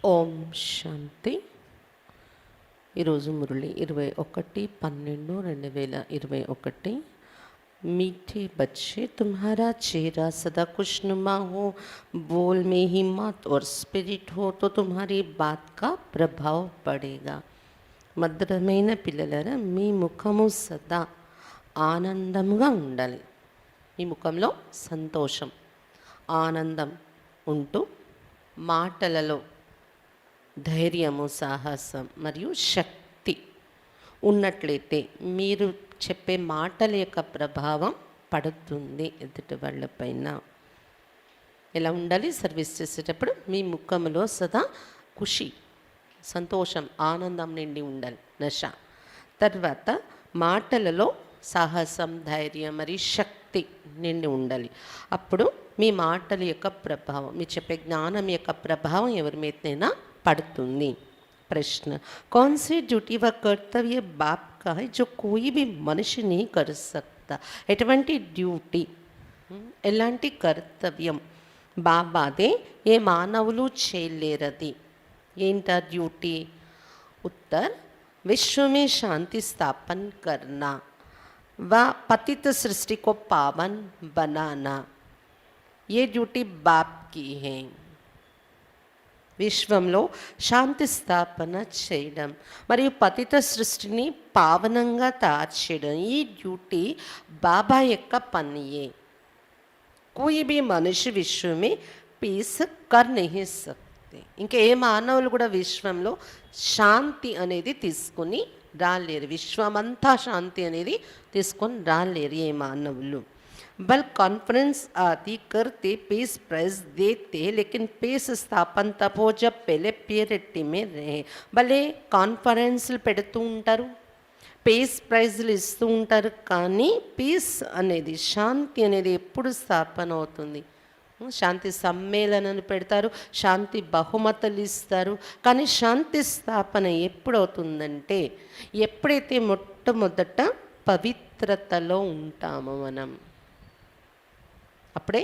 ఓం శాంతి. ఈరోజు మురళి 21/12/2021. मीठे बच्चे, तुम्हारा चेहरा सदा खुशनुमा हो, बोल में हिम्मत और स्पिरिट हो तो तुम्हारी बात का प्रभाव पड़ेगा. మధురమైన పిల్లలారా, మీ ముఖము సదా ఆనందముగా ఉండాలి. మీ ముఖంలో సంతోషం, ఆనందం ఉంటూ మాటలలో ధైర్యము, సాహసం మరియు శక్తి ఉన్నట్లయితే మీరు చెప్పే మాటల యొక్క ప్రభావం పడుతుంది ఎదుటి వాళ్ళపైన. ఎలా ఉండాలి? సర్వీస్ చేసేటప్పుడు మీ ముఖంలో సదా ఖుషి, సంతోషం, ఆనందం నిండి ఉండాలి. నష తర్వాత మాటలలో సాహసం, ధైర్యం మరియు శక్తి నిండి ఉండాలి. అప్పుడు మీ మాటల యొక్క ప్రభావం, మీ చెప్పే జ్ఞానం యొక్క ప్రభావం ఎవరి మీదైనా పడుతుంది. प्रश्न, कौन सी ड्यूटी व कर्तव्य बाप का है जो कोई भी मनुष्य नहीं कर सकता? ఎటువంటి డ్యూటీ, ఎలాంటి కర్తవ్యం బాబాదే ఏ మానవులు చేయలేరది. ఏంటా డ్యూటీ? उत्तर, विश्व में शांति स्थापन करना व पतित सृष्टि को पावन बनाना, ये ड्यूटी बाप की है. విశ్వంలో శాంతి స్థాపన చేయడం మరియు పతిత సృష్టిని పావనంగా తయారు చేయడం, ఈ డ్యూటీ బాబా యొక్క పనియే. కోయి భీ మనిషి విశ్వమే పీస్ కర్ నహీ సక్తే. ఇంకా ఏ మానవులు కూడా విశ్వంలో శాంతి అనేది తీసుకొని రాలేరు. విశ్వమంతా శాంతి అనేది తీసుకొని రాలేరు ఏ మానవులు. बल कॉन्फ्रेंस आदि करते पीस प्राइज देते, लेकिन पीस स्थापन तब हो जब पहले प्योरिटी में रहे. భలే కాన్ఫరెన్స్లు పెడుతూ ఉంటారు, పీస్ ప్రైజ్లు ఇస్తూ ఉంటారు, కానీ పీస్ అనేది, శాంతి అనేది ఎప్పుడు స్థాపన అవుతుంది? శాంతి సమ్మేళనాలు పెడతారు, శాంతి బహుమతులు ఇస్తారు, కానీ శాంతి స్థాపన ఎప్పుడు అవుతుందంటే ఎప్పుడైతే మొట్టమొదట పవిత్రతలో ఉంటామో మనం, అప్పుడే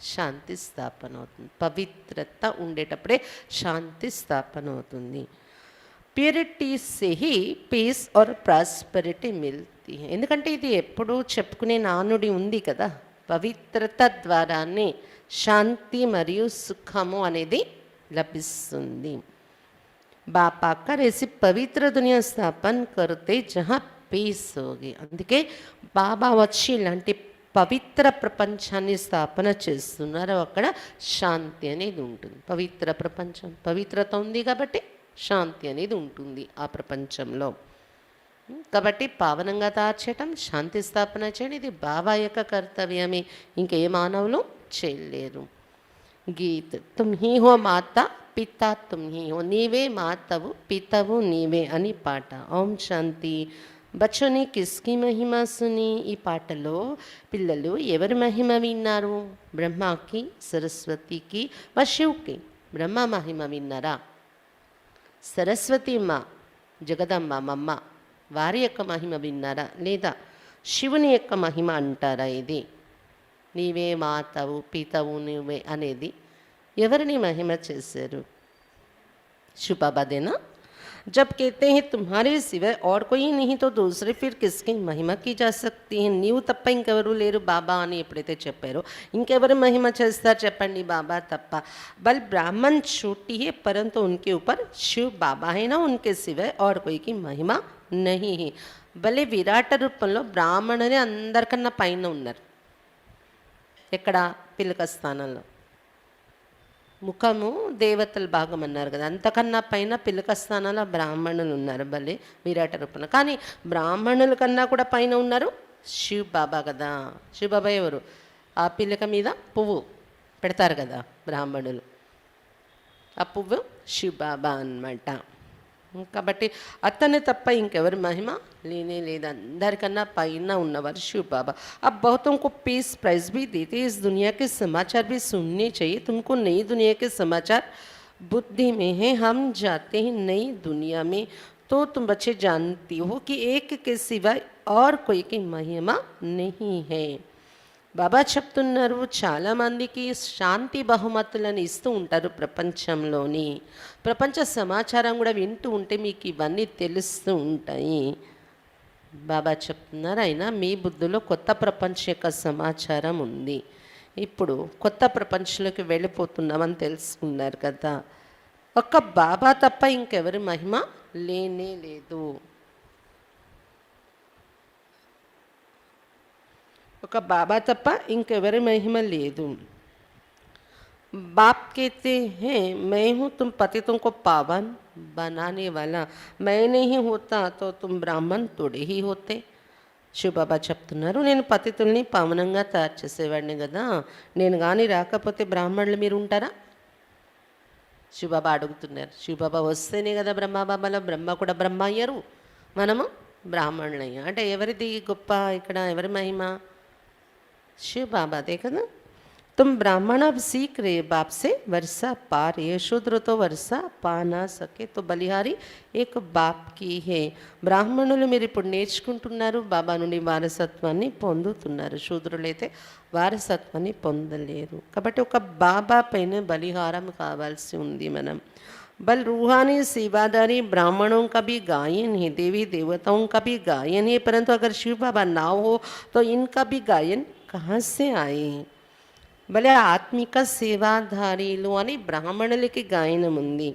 శాంతి స్థాపన అవుతుంది. పవిత్రత ఉండేటప్పుడే శాంతి స్థాపన అవుతుంది. ప్యూరిటీ సే హీ పీస్ ఆర్ ప్రాస్పెరిటీ మిల్తీ హై. ఎందుకంటే ఇది ఎప్పుడూ చెప్పుకునే నానుడి ఉంది కదా, పవిత్రత ద్వారానే శాంతి మరియు సుఖము అనేది లభిస్తుంది. బాపా కర్ ऐसी పవిత్ర దునియా స్థాపన కర్తే జహా పీస్ హోగి. అందుకే బాబా వచ్చి ఇలాంటి పవిత్ర ప్రపంచాన్ని స్థాపన చేస్తున్నారు, అక్కడ శాంతి అనేది ఉంటుంది. పవిత్ర ప్రపంచం, పవిత్రత ఉంది కాబట్టి శాంతి అనేది ఉంటుంది ఆ ప్రపంచంలో. కాబట్టి పావనంగా తయారు చేయటం, శాంతి స్థాపన చేయడం, ఇది బాబా యొక్క కర్తవ్యమే, ఇంకే మానవులు చేయలేరు. గీత్, తుమ్ హీ హో మాత పితా తుమ్ హీ హో, నీవే మాతవు పితవు నీవే అని పాట. ఓం శాంతి. బచ్చోని కిస్కి మహిమ సుని. ఈ పాటలో పిల్లలు ఎవరి మహిమ విన్నారు? బ్రహ్మకి, సరస్వతికి, శివుకి. బ్రహ్మ మహిమ విన్నారా? సరస్వతి మా, జగదమ్మ మమ్మ, వారి యొక్క మహిమ విన్నారా? లేదా శివుని యొక్క మహిమ అంటారా? ఇది నీవే మాతవు పితవు నీవే అనేది ఎవరిని మహిమ చేశారు? శుభాబాదేనా? जब कहते हैं तुम्हारे सिवाय और कोई नहीं तो दूसरे फिर किसकी महिमा की जा सकती है? నీవు తప్ప ఇంకెవరు లేరు బాబా అని ఎప్పుడైతే చెప్పారో, ఇంకెవరు మహిమ చేస్తారు చెప్పండి? బాబా తప్ప. బల్ బ్రాహ్మణ్ छोटी है परंतु उनके ऊपर शिव बाबा है ना, उनके सिवाय और कोई की महिमा नहीं है. భలే విరాట రూపంలో బ్రాహ్మణుని అందరికన్నా పైన ఉన్నారు. ఎక్కడ? పిలక స్థానంలో. ముఖము దేవతల భాగం అన్నారు కదా, అంతకన్నా పైన పిలక స్థానంలో బ్రాహ్మణులు ఉన్నారు. భలే విరాట రూపంలో. కానీ బ్రాహ్మణుల కన్నా కూడా పైన ఉన్నారు శివ్ బాబా కదా. శివ్ బాబా ఎవరు? ఆ పిలక మీద పువ్వు పెడతారు కదా బ్రాహ్మణులు, ఆ పువ్వు శివ్ బాబా అన్నమాట. కాబట్టి అతన్ని తప్ప ఇంకెవరి మహిమ లేనే లేదు, అందరికన్నా పైన ఉన్నవారు शिव बाबा. अब बहुतों को पीस प्राइज भी देते, इस दुनिया के समाचार भी सुनने चाहिए. तुमको नई दुनिया के समाचार बुद्धि में है, हम जाते हैं नई दुनिया में तो तुम बच्चे जानती हो कि एक के सिवाय और कोई की महिमा नहीं है. బాబా చెప్తున్నారు, చాలామందికి శాంతి బహుమతులను ఇస్తూ ఉంటారు ప్రపంచంలోని. ప్రపంచ సమాచారం కూడా వింటూ ఉంటే మీకు ఇవన్నీ తెలుస్తూ ఉంటాయి. బాబా చెప్తున్నారు, అయినా మీ బుద్ధిలో కొత్త ప్రపంచ యొక్క సమాచారం ఉంది. ఇప్పుడు కొత్త ప్రపంచంలోకి వెళ్ళిపోతున్నామని తెలుసుకున్నారు కదా. ఒక్క బాబా తప్ప ఇంకెవరి మహిమ లేనే లేదు. ఒక బాబా తప్ప ఇంకెవరి మహిమ లేదు. बाप कहते हैं मैं हूँ तुम पतितों को पावन बनाने वाला, मैं नहीं होता तो तुम ब्राह्मण थोड़े ही होते. శివబాబా చెప్తున్నారు, నేను పతితుల్ని పావనంగా తయారు చేసేవాడిని కదా, నేను కానీ రాకపోతే బ్రాహ్మణులు మీరు ఉంటారా? శివబాబా అడుగుతున్నారు. శివబాబా వస్తేనే కదా బ్రహ్మబాబాలో బ్రహ్మ కూడా బ్రహ్మ అయ్యారు, మనము బ్రాహ్మణులు అయ్యాం. అంటే ఎవరిది గొప్ప ఇక్కడ, ఎవరి మహిమ? శివబాబాదే కదా. तुम ब्राह्मण अब सीख रहे बाप से वर्षा पा रहे, शूद्र तो वर्षा पा ना सके तो बलिहारी एक बाप की है. బ్రాహ్మణులు మీరు ఇప్పుడు నేర్చుకుంటున్నారు, బాబా నుండి వారసత్వాన్ని పొందుతున్నారు. శూద్రులైతే వారసత్వాన్ని పొందలేరు. కాబట్టి ఒక బాబా పైన బలిహారం కావాల్సి ఉంది మనం. बल रूहानी सेवादारी ब्राह्मणों का भी गायन है, देवी देवताओं का भी गायन है, परंतु अगर शिव बाबा ना हो तो इनका भी गायन कहाँ से आए? భలే ఆత్మిక సేవాధారీలు అని బ్రాహ్మణులకి గాయనం ఉంది.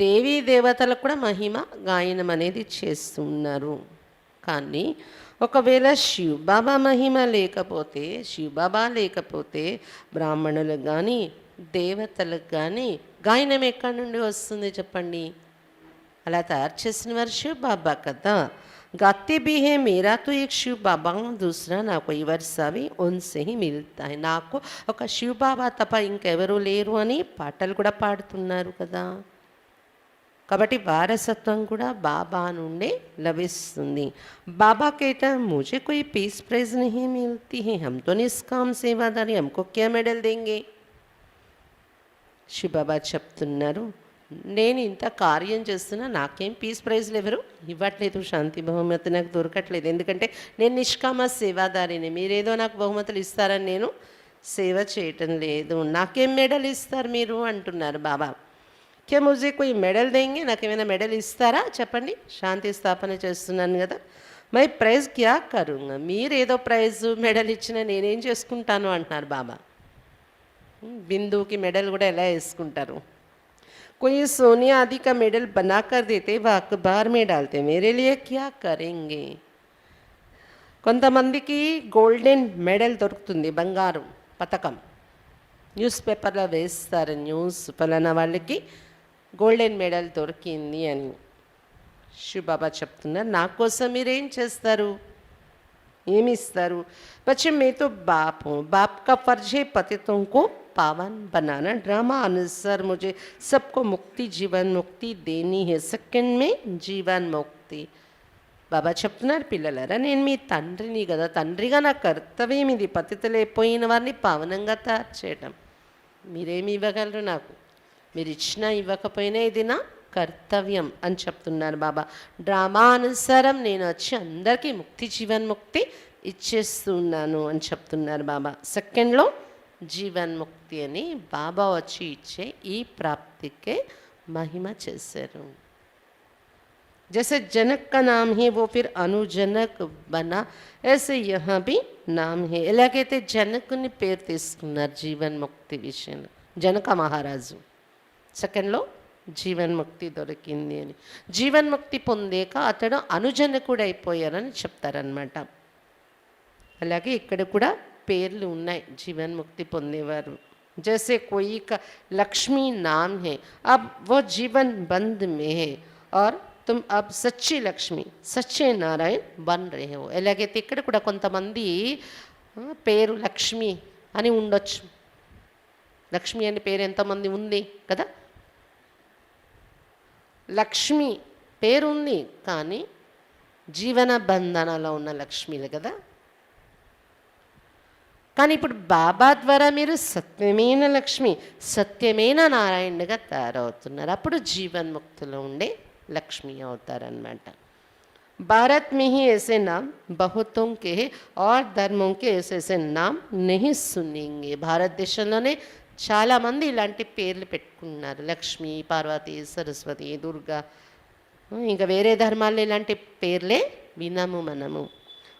దేవీ దేవతలకు కూడా మహిమ గాయనం అనేది చేస్తున్నారు. కానీ ఒకవేళ శివ్ బాబా మహిమ లేకపోతే, శివ్ బాబా లేకపోతే బ్రాహ్మణులకు కానీ దేవతలకు కానీ గాయనం ఎక్కడి నుండి వస్తుంది చెప్పండి? అలా తయారు చేసిన వారు శివ్ బాబా కదా. गाते भी है मेरा तो एक शिव बाबा, दूसरा ना कोई वर्षा भी उनसे ही मिलता है. నాకు ఒక శివ్ బాబా తప్ప ఇంకెవరూ లేరు అని పాటలు కూడా పాడుతున్నారు కదా. కాబట్టి వారసత్వం కూడా బాబా నుండే లభిస్తుంది. బాబా कहता है मुझे कोई पीस प्राइज नहीं मिलती है, हम तो निष्काम सेवादारी, हमको क्या मेडल देंगे? శివ్ బాబా చెప్తున్నారు, నేను ఇంత కార్యం చేస్తున్నా, నాకేం పీస్ ప్రైజ్లు ఎవరు ఇవ్వట్లేదు, శాంతి బహుమతి నాకు దొరకట్లేదు. ఎందుకంటే నేను నిష్కామ సేవాదారిని, మీరేదో నాకు బహుమతులు ఇస్తారని నేను సేవ చేయటం లేదు. నాకేం మెడల్ ఇస్తారు మీరు అంటున్నారు బాబా. కే ముజే కోయి మెడల్ దేంగే, నాకేమైనా మెడల్ ఇస్తారా చెప్పండి? శాంతి స్థాపన చేస్తున్నాను కదా. మై ప్రైజ్ క్యా కరుంగా, మీరేదో ప్రైజ్ మెడల్ ఇచ్చినా నేనేం చేసుకుంటాను అంటున్నారు బాబా. బిందువుకి మెడల్ కూడా ఎలా వేసుకుంటారు? कोई सोने आदि का मेडल बना कर देते, वह अखबार में डालते, मेरे लिए क्या करेंगे? కొంతమందికి గోల్డెన్ మెడల్ దొరుకుతుంది, బంగారు పథకం, న్యూస్ పేపర్లో వేస్తారు, న్యూస్ ఫలానా వాళ్ళకి గోల్డెన్ మెడల్ దొరికింది అని. శివ్ బాబా చెప్తున్నారు, నా కోసం మీరేం చేస్తారు, ఏమి ఇస్తారు? बच्चे मैं तो बाप हूँ, बाप का फर्ज है पतितों को पावन बनाना, ड्रामा अनुसार मुझे सबको मुक्ति जीवन मुक्ति देनी है. सेकंड में जीवन मुक्ति. బాబా చెప్తున్నారు, పిల్లలారా నేను మీ తండ్రిని కదా, తండ్రిగా నా కర్తవ్యం ఇది పతితులైపోయిన వారిని పావనంగా తయారు చేయటం. మీరేమి ఇవ్వగలరు నాకు? మీరు ఇచ్చినా ఇవ్వకపోయినా ఇది నా కర్తవ్యం అని చెప్తున్నారు బాబా. డ్రామా అనుసారం నేను వచ్చి అందరికీ ముక్తి జీవన్ ముక్తి ఇచ్చేస్తున్నాను అని చెప్తున్నారు బాబా. సెకండ్లో జీవన్ ముక్తి అని బాబా వచ్చి ఇచ్చే ఈ ప్రాప్తికే మహిమ చేశారు. जैसे जनक का नाम है वो फिर अनुजनक बना, ऐसे यहाँ भी नाम है. ఎలాగైతే జనకుని పేరు తీసుకున్నారు జీవన్ ముక్తి విషయంలో, జనక మహారాజు, సెకండ్లో జీవన్ముక్తి దొరికింది అని. జీవన్ముక్తి పొందాక అతడు అనుజనకుడు అయిపోయారని చెప్తారనమాట. అలాగే ఇక్కడ కూడా పేర్లు ఉన్నాయి జీవన్ముక్తి పొందేవారు. जैसे कोई का लक्ष्मी नाम है, अब वो जीवन बंद में है और तुम अब सच्ची लक्ष्मी सच्चे नारायण बन रहे हो. ఎలాగైతే ఇక్కడ కూడా కొంతమంది పేరు లక్ష్మి అని ఉండొచ్చు, లక్ష్మి అనే పేరు ఎంతమంది ఉంది కదా, లక్ష్మి పేరు ఉంది కానీ జీవన బంధనలో ఉన్న లక్ష్మిలు కదా. కానీ ఇప్పుడు బాబా ద్వారా మీరు సత్యమైన లక్ష్మి సత్యమైన నారాయణుడిగా తయారవుతున్నారు. అప్పుడు జీవన్ముక్తిలో ఉండే లక్ష్మి అవుతారనమాట. भारत में ही ऐसे नाम बहुतों के हैं और धर्मों के ऐसे ऐसे नाम नहीं सुनेंगे. భారతదేశంలోనే చాలా మంది ఇలాంటి పేర్లు పెట్టుకున్నారు. లక్ష్మి, పార్వతి, సరస్వతి, దుర్గా. ఇంకా వేరే ధర్మాల్లో ఇలాంటి పేర్లే వినము మనము.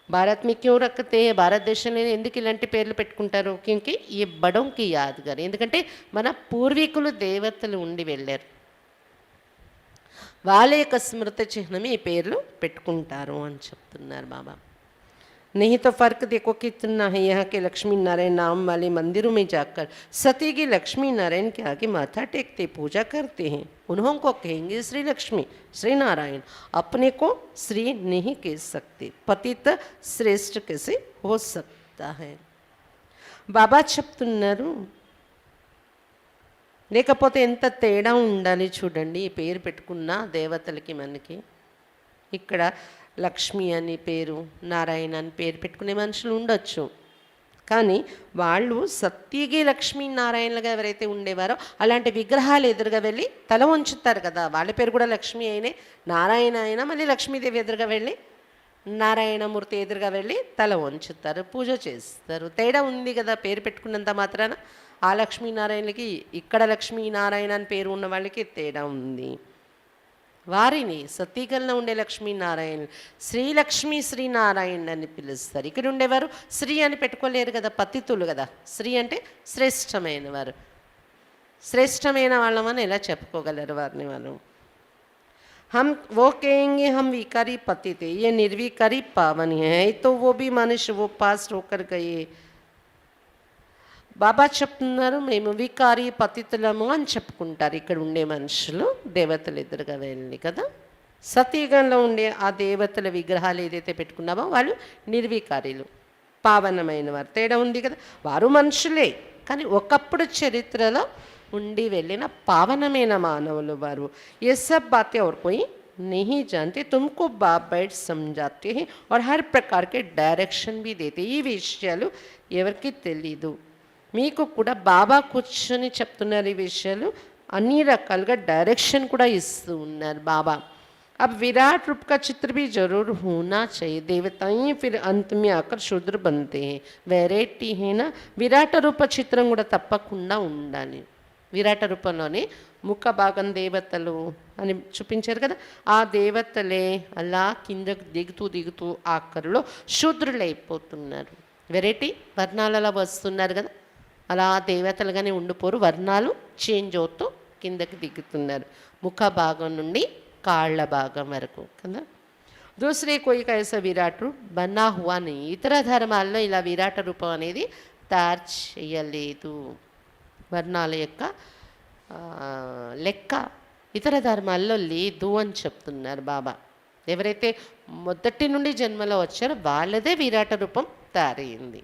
భారత్ में क्यों रखते हैं, భారతదేశంలో ఎందుకు ఇలాంటి పేర్లు పెట్టుకుంటారు? क्योंकि ये बड़ों की यादगार. ఎందుకంటే మన పూర్వీకులు దేవతలు ఉండి వెళ్ళారు, వాళ్ళ యొక్క స్మృతి చిహ్నమే ఈ పేర్లు పెట్టుకుంటారు అని చెప్తున్నారు బాబా. नहीं तो फर्क देखो कितना है. यहाँ के लक्ष्मी नारायण नाम वाले मंदिरों में जाकर सती की लक्ष्मी नारायण के आगे माथा टेकते पूजा करते हैं. उन्हों को कहेंगे श्री लक्ष्मी श्री नारायण, अपने को श्री नहीं कह सकते. पतित श्रेष्ठ कैसे हो सकता है? బాబా చెప్తున్నారు. లేకపోతే ఎంత తేడా ఉండాలి చూడండి ఈ పేరు పెట్టుకున్న దేవతలకి మనకి. ఇక్కడ లక్ష్మి అని పేరు, నారాయణ అని పేరు పెట్టుకునే మనుషులు ఉండొచ్చు, కానీ వాళ్ళు సత్యగి లక్ష్మీ నారాయణలుగా ఎవరైతే ఉండేవారో అలాంటి విగ్రహాలు ఎదురుగా వెళ్ళి తల వంచుతారు కదా. వాళ్ళ పేరు కూడా లక్ష్మి అయినే, నారాయణ అయినా మళ్ళీ లక్ష్మీదేవి ఎదురుగా వెళ్ళి, నారాయణమూర్తి ఎదురుగా వెళ్ళి తల వంచుతారు, పూజ చేస్తారు. తేడా ఉంది కదా పేరు పెట్టుకున్నంత మాత్రాన. ఆ లక్ష్మీనారాయణలకి ఇక్కడ లక్ష్మీనారాయణ అని పేరు ఉన్న వాళ్ళకి తేడా ఉంది. వారిని సతీగల్లో ఉండే లక్ష్మీనారాయణ శ్రీలక్ష్మి శ్రీనారాయణ అని పిలుస్తారు. ఇక్కడ ఉండేవారు శ్రీ అని పెట్టుకోలేరు కదా, పతితులు కదా. శ్రీ అంటే శ్రేష్టమైన వారు, శ్రేష్టమైన వాళ్ళమని ఎలా చెప్పుకోగలరు వారిని వాళ్ళు? हम वो कहेंगे हम विकारी पति थे, ये निर्विकारी पावन है, तो वो भी मनुष्य वो पास होकर गए. బాబా చెప్తున్నారు మేము వికారి పతితులము అని చెప్పుకుంటారు ఇక్కడ ఉండే మనుషులు దేవతలు ఎదురుగా వెళ్ళి కదా. సతీగంలో ఉండే ఆ దేవతల విగ్రహాలు ఏదైతే పెట్టుకున్నామో వాళ్ళు నిర్వికారీలు, పావనమైన వారు. తేడా ఉంది కదా. వారు మనుషులే, కానీ ఒకప్పుడు చరిత్రలో ఉండి వెళ్ళిన పావనమైన మానవులు వారు. ये सब बातें और कोई नहीं जानते, तुमको बाप बैठ समझाते हैं और हर प्रकार के डायरेक्शन भी देते. ఈ విషయాలు ఎవరికి తెలీదు, మీకు కూడా బాబా కూర్చొని చెప్తున్నారు ఈ విషయాలు. అన్ని రకాలుగా డైరెక్షన్ కూడా ఇస్తూ ఉన్నారు బాబా. अब विराट रूप का चित्र भी जरूर होना चाहिए. देवताएं फिर अंत में आकर शूद्र बनते हैं. వెరైటీ है విరాట రూప చిత్రం కూడా తప్పకుండా ఉండాలి. విరాట రూపంలోనే ముఖ భాగం దేవతలు అని చూపించారు కదా. ఆ దేవతలే అలా కిందకు దిగుతూ దిగుతూ ఆఖరిలో శూద్రులైపోతున్నారు. వెరైటీ వర్ణాలలో వస్తున్నారు కదా, అలా దేవతలుగానే ఉండిపోరు, వర్ణాలు చేంజ్ అవుతూ కిందకి దిగుతున్నారు ముఖ భాగం నుండి కాళ్ళ భాగం వరకు కదా. దూసరే కోయి కైసా విరాట్ రూప్ బన్నా హువా నీ. ఇతర ధర్మాల్లో ఇలా విరాట రూపం అనేది తయారు చేయలేదు. వర్ణాల యొక్క లెక్క ఇతర ధర్మాల్లో లేదు అని చెప్తున్నారు బాబా. ఎవరైతే మొదటి నుండి జన్మలో వచ్చారో వాళ్ళదే విరాట రూపం తయారైంది.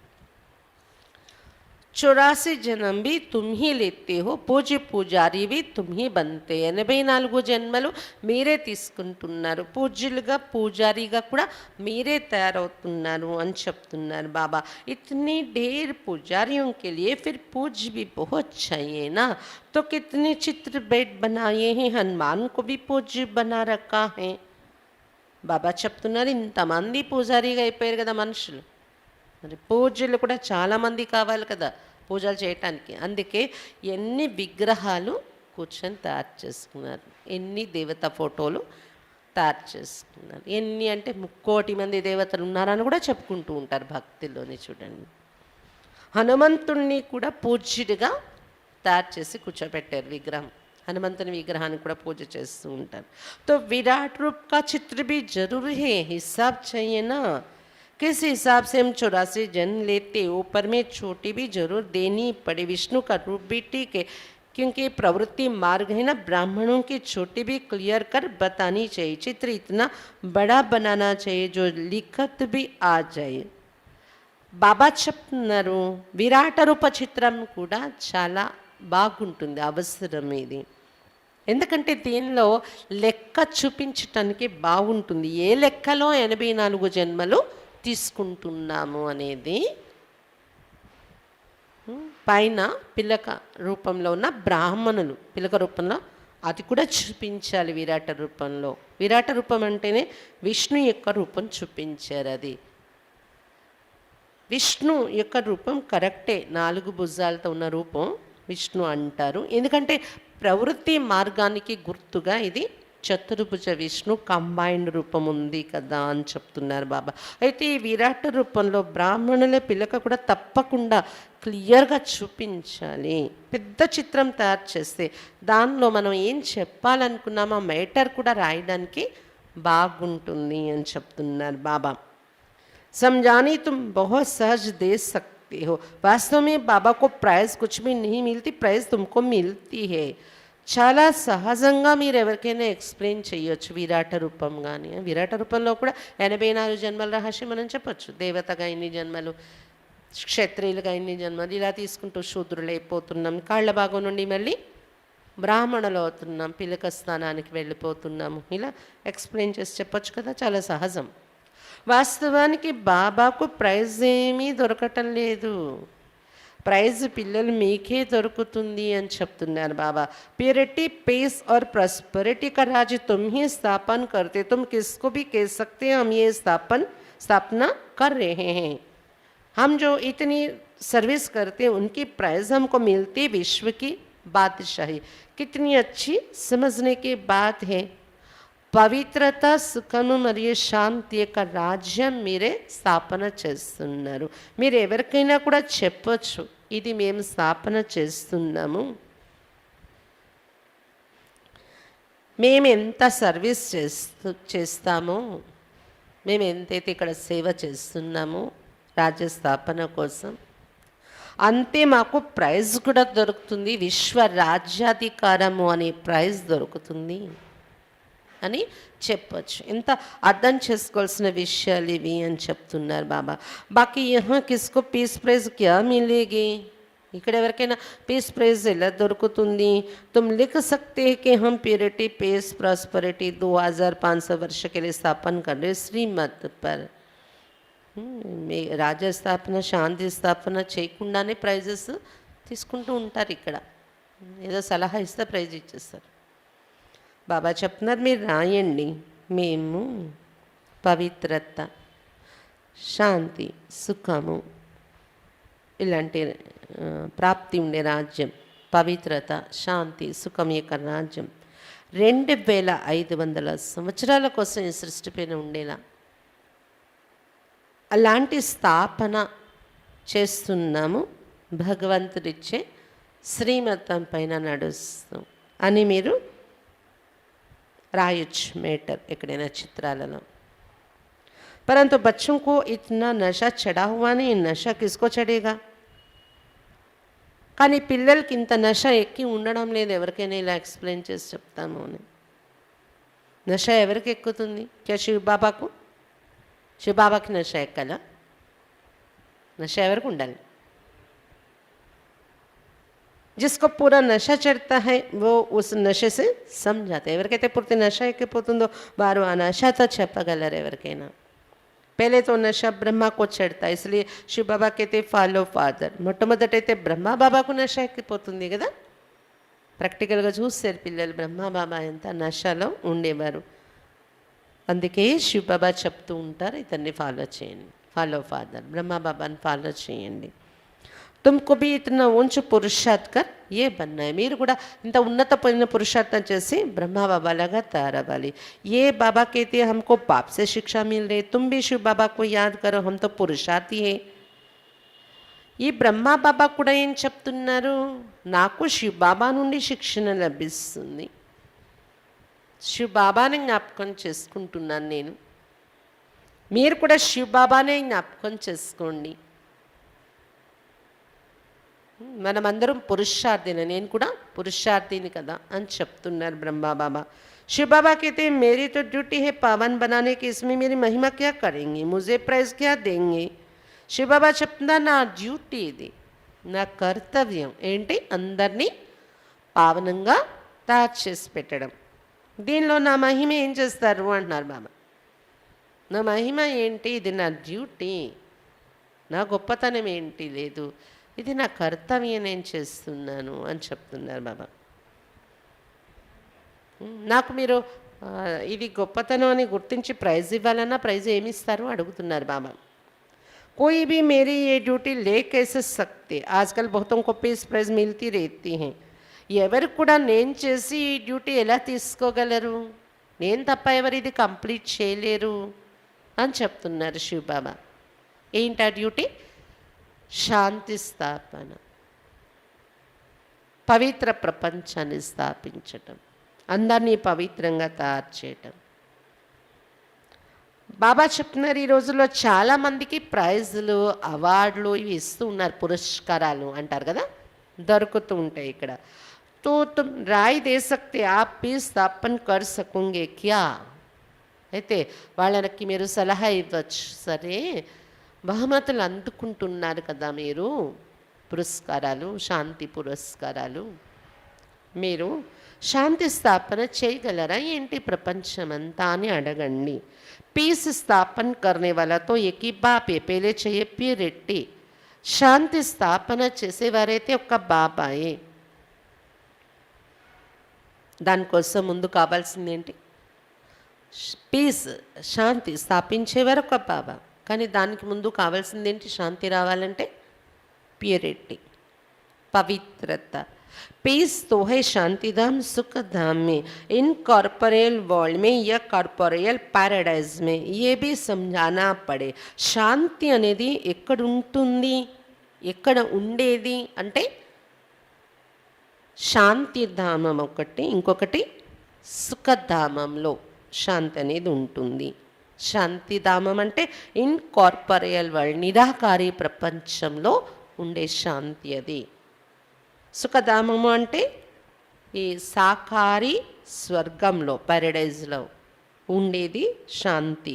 84 జన్మ भी तुम ही लेते हो, పూజ్య పూజారి भी तुम ही बनते. 84 జన్మలు మీరే తీసుకుంటున్నారు, పూజ్యులుగా పూజారిగా కూడా మీరే తయారవుతున్నారు అని చెప్తున్నారు బాబా. इतनी ढेर पुजारियों के लिए फिर पूज्य भी बहुत चाहिए ना. तो कितने चित्र बैठ बनाए हैं, हनुमान को भी पूज्य बना रखा है. బాబా చెప్తున్నారు ఇంతమంది పూజారిగా అయిపోయారు కదా మనుషులు, మరి పూజలు కూడా చాలామంది కావాలి కదా పూజలు చేయటానికి. అందుకే ఎన్ని విగ్రహాలు కూర్చొని తయారు చేసుకున్నారు, ఎన్ని దేవత ఫోటోలు తయారు చేసుకున్నారు. ఎన్ని అంటే 3,000,000 మంది దేవతలు ఉన్నారని కూడా చెప్పుకుంటూ ఉంటారు భక్తిలోని. చూడండి హనుమంతుణ్ణి కూడా పూజ్యుడిగా తయారు చేసి కూర్చోబెట్టారు విగ్రహం. హనుమంతుని విగ్రహాన్ని కూడా పూజ చేస్తూ ఉంటారు. तो विराट रूप का चित्र भी जरूरी है, हिसाब चाहिए ना. किस हिसाब से हम 84 जन्म लेते, ऊपर में छोटी भी जरूर देनी पड़े. विष्णु का रूप भी ठीक है, क्योंकि प्रवृत्ति मार्ग है ना. ब्राह्मणों की छोटी भी क्लियर कर बतानी चाहिए. चित्र इतना बड़ा बनाना चाहिए जो लिखत भी आ जाए. బాబా చెప్తున్నారు విరాట రూప చిత్రం కూడా చాలా బాగుంటుంది, అవసరం ఇది. ఎందుకంటే దీనిలో లెక్క చూపించటానికి బాగుంటుంది. ఏ లెక్కలో 84 జన్మలు తీసుకుంటున్నాము అనేది పైన పిలక రూపంలో ఉన్న బ్రాహ్మణులు, పిలక రూపంలో అది కూడా చూపించాలి విరాట రూపంలో. విరాట రూపం అంటేనే విష్ణు యొక్క రూపం చూపించారు. అది విష్ణు యొక్క రూపం కరెక్టే, 4 భుజాలతో ఉన్న రూపం విష్ణు అంటారు. ఎందుకంటే ప్రవృత్తి మార్గానికి గుర్తుగా ఇది చతుర్భుజ విష్ణు కంబైన్డ్ రూపం ఉంది కదా అని చెప్తున్నారు బాబా. అయితే ఈ విరాట రూపంలో బ్రాహ్మణుల పిలక కూడా తప్పకుండా క్లియర్గా చూపించాలి. పెద్ద చిత్రం తయారు చేస్తే దానిలో మనం ఏం చెప్పాలనుకున్నామో మ్యాటర్ కూడా రాయడానికి బాగుంటుంది అని చెప్తున్నారు బాబా. समझाने तुम बहुत सहज दे सकते हो। वास्तव में बाबा को प्राइज़ कुछ भी नहीं मिलती, प्राइज़ तुमको मिलती है. చాలా సహజంగా మీరు ఎవరికైనా ఎక్స్ప్లెయిన్ చేయొచ్చు విరాట రూపం. కానీ విరాట రూపంలో కూడా 84 జన్మల రహస్యం మనం చెప్పొచ్చు. దేవతగా ఇన్ని జన్మలు, క్షత్రియులుగా ఇన్ని జన్మలు, ఇలా తీసుకుంటూ శూద్రులు అయిపోతున్నాం, కాళ్ళ భాగం నుండి మళ్ళీ బ్రాహ్మణులు అవుతున్నాం, పిలక స్థానానికి వెళ్ళిపోతున్నాము, ఇలా ఎక్స్ప్లెయిన్ చేసి చెప్పొచ్చు కదా, చాలా సహజం. వాస్తవానికి బాబాకు ప్రైజ్ ఏమీ దొరకటం లేదు. ప్రైజ్ పిల్లలు మీకే దొరుకుతుంది అని చెప్తున్నారు బాబా. प्योरिटी पीस और प्रॉस्पेरिटी का राज तुम ही स्थापन करते, तुम किसको भी कह सकते हैं हम ये स्थापना कर रहे हैं. हम जो इतनी सर्विस करते हैं उनकी प्राइज हमको मिलती, विश्व की बादशाही. कितनी अच्छी समझने की बात है. పవిత్రత, సుఖము మరియు శాంతి యొక్క రాజ్యం మీరే స్థాపన చేస్తున్నారు. మీరు ఎవరికైనా కూడా చెప్పొచ్చు, ఇది మేము స్థాపన చేస్తున్నాము, మేము ఎంత సర్వీస్ చేస్తామో, మేము ఎంతైతే ఇక్కడ సేవ చేస్తున్నామో రాజ్య స్థాపన కోసం, అంతే మాకు ప్రైజ్ కూడా దొరుకుతుంది. విశ్వ రాజ్యాధికారము అనే ప్రైజ్ దొరుకుతుంది అని చెప్పచ్చు. ఎంత అర్థం చేసుకోవాల్సిన విషయాలు ఇవి అని చెప్తున్నారు బాబా. బాకీ యహా కిస్కో పీస్ ప్రైజ్ క్యా మిలేగి, ఇక్కడ ఎవరికైనా పీస్ ప్రైజ్ ఎలా దొరుకుతుంది? तुम लिख सकते हैं कि हम प्योरिटी पीस प्रॉस्पेरिटी 2500 वर्ष के लिए स्थापन कर रहे श्रीमत पर. రాజ్యస్థాపన, శాంతి స్థాపన చేయకుండానే ప్రైజెస్ తీసుకుంటూ ఉంటారు. ఇక్కడ ఏదో సలహా ఇస్తే ప్రైజ్ ఇచ్చేస్తారు. బాబా చెప్తున్నారు మీరు రాయండి, మేము పవిత్రత, శాంతి, సుఖము ఇలాంటి ప్రాప్తి ఉండే రాజ్యం, పవిత్రత, శాంతి, సుఖం యొక్క రాజ్యం 2500 సంవత్సరాల కోసం ఈ సృష్టి పైన ఉండేలా అలాంటి స్థాపన చేస్తున్నాము, భగవంతుడిచ్చే శ్రీమతం పైన నడుస్తాం అని మీరు రాయొచ్చు మేటర్ ఎక్కడైనా చిత్రాలలో. परंतु बच्चों को इतना नशा चढ़ा हुआ नहीं, नशा किसको चढ़ेगा? కానీ పిల్లలకి ఇంత నష ఎక్కి ఉండడం లేదు. ఎవరికైనా ఇలా ఎక్స్ప్లెయిన్ చేసి చెప్తాము అని. నష ఎవరికి ఎక్కుతుంది? శివబాబాకు? శివబాబాకి నష ఎక్కలా? నష ఎవరికి ఉండాలి? जिसको पूरा नशा चढ़ता है वो उस नशे से समझाते. ఎవరికైతే పూర్తి నష ఎక్కిపోతుందో వారు ఆ నషతో చెప్పగలరు ఎవరికైనా. पहले तो नशा ब्रह्मा को चढ़ता है, इसलिए शिव बाबा कहते फॉलो फादर. మొట్టమొదటైతే బ్రహ్మ బాబాకు నష ఎక్కిపోతుంది కదా. ప్రాక్టికల్గా చూస్తారు పిల్లలు బ్రహ్మ బాబా ఎంత నషలో ఉండేవారు. అందుకే శివ బాబా చెప్తూ ఉంటారు ఇతన్ని ఫాలో చేయండి, ఫాలో ఫాదర్, బ్రహ్మ బాబాని ఫాలో చేయండి. तुमको भी इतना ऊंच पुरुषार्थ कर ये बनना है. మీరు కూడా ఇంత ఉన్నతమైన పురుషార్థం చేసి బ్రహ్మ బాబా లాగా తయారవ్వాలి. ये बाबा कहते हैं हमको पाप से शिक्षा मिल रही, तुम भी शिव बाबा को याद करो, हम तो पुरुषार्थी है. ఈ బ్రహ్మ బాబా కూడా ఏం చెప్తున్నారు? నాకు శివ బాబా నుండి శిక్షణ లభిస్తుంది, శివ బాబాని జ్ఞాపకం చేసుకుంటున్నాను నేను. మీరు కూడా శివ బాబానే జ్ఞాపకం చేసుకోండి. మనమందరం పురుషార్థిని, నేను కూడా పురుషార్థిని కదా అని చెప్తున్నారు బ్రహ్మ బాబా. शिव बाबा कहते हैं मेरी तो ड्यूटी है पावन बनाने की, इसमें मेरी महिमा क्या करेंगे, मुझे प्राइज क्या देंगे? शिव बाबा చెప్తున్నా నా డ్యూటీ ఇది, నా కర్తవ్యం ఏంటి? అందరినీ పావనంగా తయారు చేసి పెట్టడం. దీనిలో నా మహిమ ఏం చేస్తారు అంటున్నారు బాబా. నా మహిమ ఏంటి? ఇది నా డ్యూటీ, నా గొప్పతనం ఏంటి లేదు, ఇది నా కర్తవ్యం నేను చేస్తున్నాను అని చెప్తున్నారు బాబా. నాకు మీరు ఇది గొప్పతనం అని గుర్తించి ప్రైజ్ ఇవ్వాలన్నా ప్రైజ్ ఏమిస్తారు అడుగుతున్నారు బాబా. कोई भी मेरी ये ड्यूटी ले कैसे सकते, आजकल बहुतों को पीस प्राइज मिलती रहती हैं. ఎవరు కూడా నేను చేసి ఈ డ్యూటీ ఎలా తీసుకోగలరు, నేను తప్ప ఎవరు ఇది కంప్లీట్ చేయలేరు అని చెప్తున్నారు శివబాబా. ఏంటి ఆ డ్యూటీ? శాంతి స్థాపన, పవిత్ర ప్రపంచాన్ని స్థాపించటం, అందరినీ పవిత్రంగా తయారు చేయటం. బాబా చెప్తున్నారు ఈ రోజుల్లో చాలామందికి ప్రైజులు, అవార్డులు ఇవి ఇస్తూ ఉన్నారు, పురస్కారాలు అంటారు కదా, దొరుకుతూ ఉంటాయి ఇక్కడ. తో తుమ్ రాయ్ దే సక్తే, ఆప్ భీ స్థాపన కర్ సకోంగే క్యా? అయితే వాళ్ళకి మీరు సలహా ఇవ్వచ్చు, సరే బహుమతులు అందుకుంటున్నారు కదా మీరు, పురస్కారాలు, శాంతి పురస్కారాలు, మీరు శాంతి స్థాపన చేయగలరా ఏంటి ప్రపంచమంతా అని అడగండి. పీస్ స్థాపన करने वाला तो एक ही बाप है, पहले चाहिए प्योरिटी. శాంతి స్థాపన చేసేవారైతే ఒక్క బాబాయే. దానికోసం ముందు కావాల్సింది ఏంటి? పీస్, శాంతి స్థాపించేవారు ఒక బాబా. కానీ దానికి ముందు కావాల్సింది ఏంటి? శాంతి రావాలంటే ప్యూరిటీ, పవిత్రత. पीस तो है शांतिधाम सुख धाम में, इन कॉर्पोरियल वर्ल्ड में या कॉर्पोरियल पैराडाइज में ये भी समझाना पड़े. శాంతి అనేది ఎక్కడ ఉంటుంది, ఎక్కడ ఉండేది అంటే శాంతిధామం ఒకటి, ఇంకొకటి సుఖధామంలో శాంతి అనేది ఉంటుంది. శాంతిధామం అంటే ఇన్ కార్పొరియల్ వరల్డ్, నిరాకారి ప్రపంచంలో ఉండే శాంతి అది. సుఖధామము అంటే ఈ సాకారి స్వర్గంలో, పారడైజ్లో ఉండేది శాంతి.